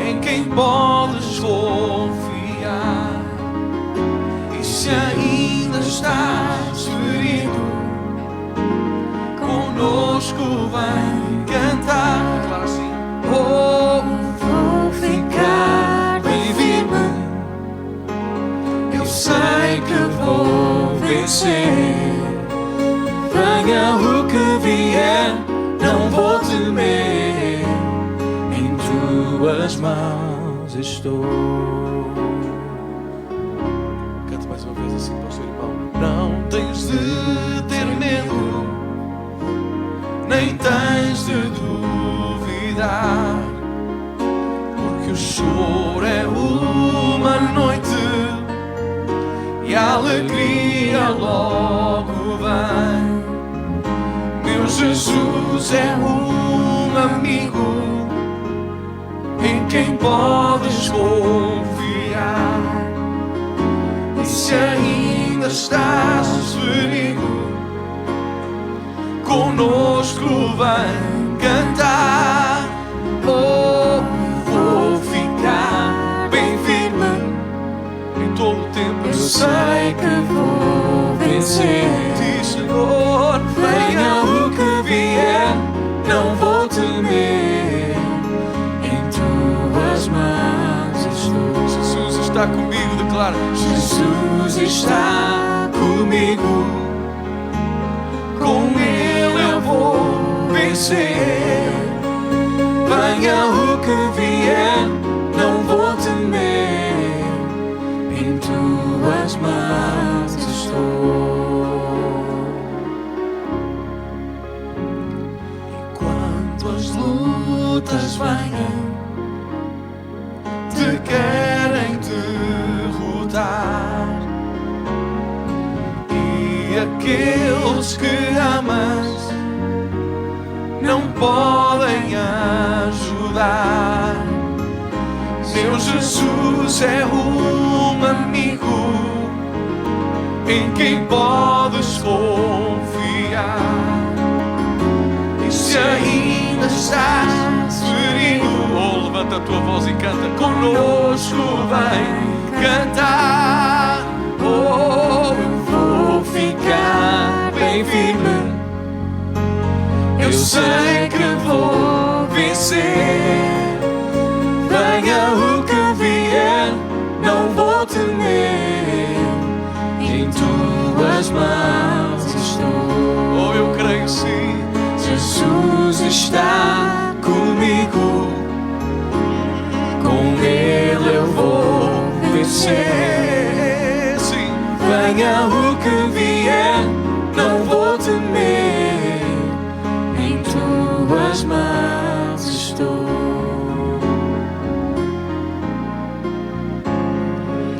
em quem podes confiar. E se ainda estás ferido, conosco vem cantar. Declara assim: oh, Vou ficar bem firme. eu sei que vou vencer. Venha o que vier, não vou temer. Em tuas mãos estou. Cante mais uma vez assim para o seu irmão. Não tens de ter medo, nem tens de duvidar, porque o choro é uma noite e a alegria logo vem. Meu Jesus é um amigo em quem podes confiar. E se ainda estás ferido, conosco vem cantar. Oh, vou ficar bem firme em todo o tempo. Eu sei que vou vencer. Diz, Senhor, venha o que vier, não vou temer. Em tuas mãos estou. Jesus está comigo, declara. Jesus está comigo. Com Ele eu vou vencer. Venha o que vier, não vou temer. Em tuas mãos estou. E quando as lutas venham, te querem derrotar, e aqueles que amas não podem ajudar. Meu Jesus é um amigo em quem podes confiar. E se ainda estás ferido, levanta a tua voz e canta conosco, vem cantar. Oh, eu vou ficar bem firme. Eu sei que vou vencer. Venha o que vier, não vou temer. Em tuas mãos estou. Oh, eu creio sim. Jesus está comigo. Com Ele eu vou vencer. Sim. Venha o que vier, não vou temer. Em tuas mãos estou.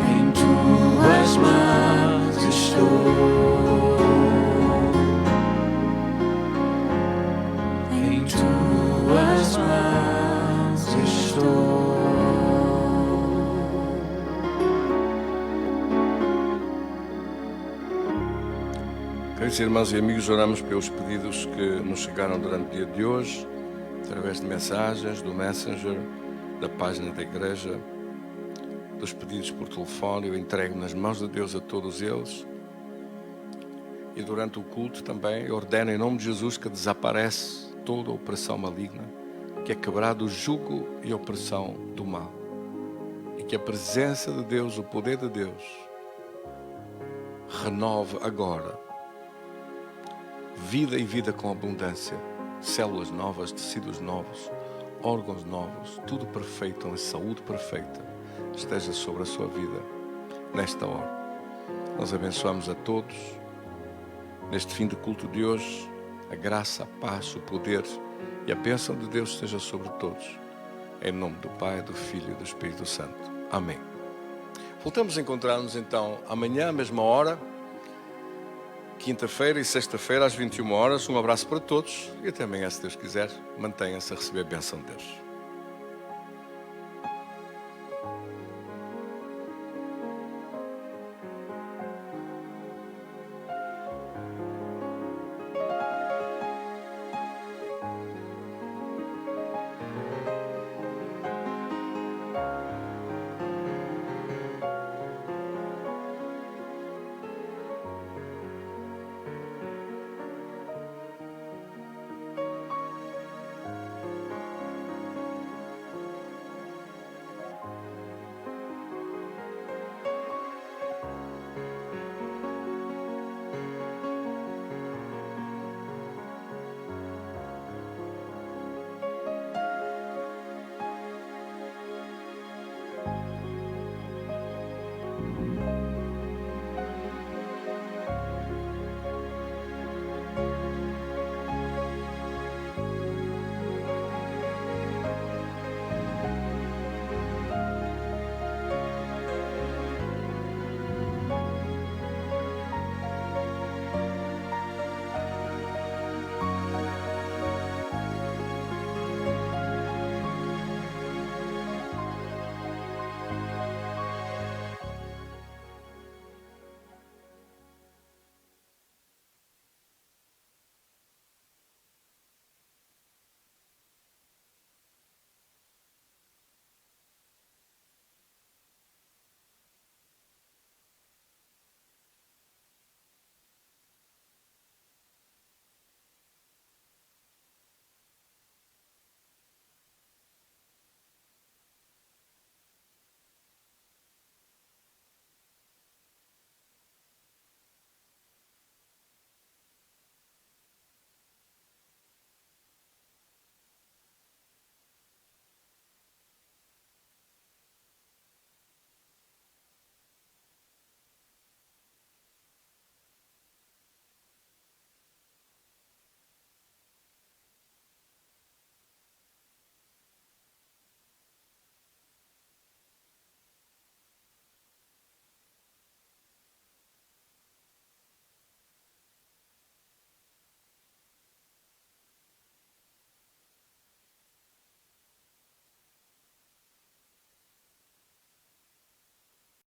Em tuas mãos estou. Em tuas mãos estou. Queridos irmãos e amigos, oramos pelos pedidos que nos chegaram durante o dia de hoje, através de mensagens, do Messenger, da página da igreja, dos pedidos por telefone. Eu entrego nas mãos de Deus a todos eles. E durante o culto também eu ordeno em nome de Jesus que desaparece toda a opressão maligna, que é quebrado o jugo e a opressão do mal. E que a presença de Deus, o poder de Deus, renove agora vida e vida com abundância, células novas, tecidos novos, órgãos novos, tudo perfeito, em saúde perfeita, esteja sobre a sua vida nesta hora. Nós abençoamos a todos neste fim de culto de hoje. A graça, a paz, o poder e a bênção de Deus esteja sobre todos, em nome do Pai, do Filho e do Espírito Santo. Amém. Voltamos a encontrar-nos então amanhã à mesma hora, quinta-feira e sexta-feira às 21 horas. Um abraço para todos e até amanhã, se Deus quiser. Mantenha-se a receber a bênção de Deus.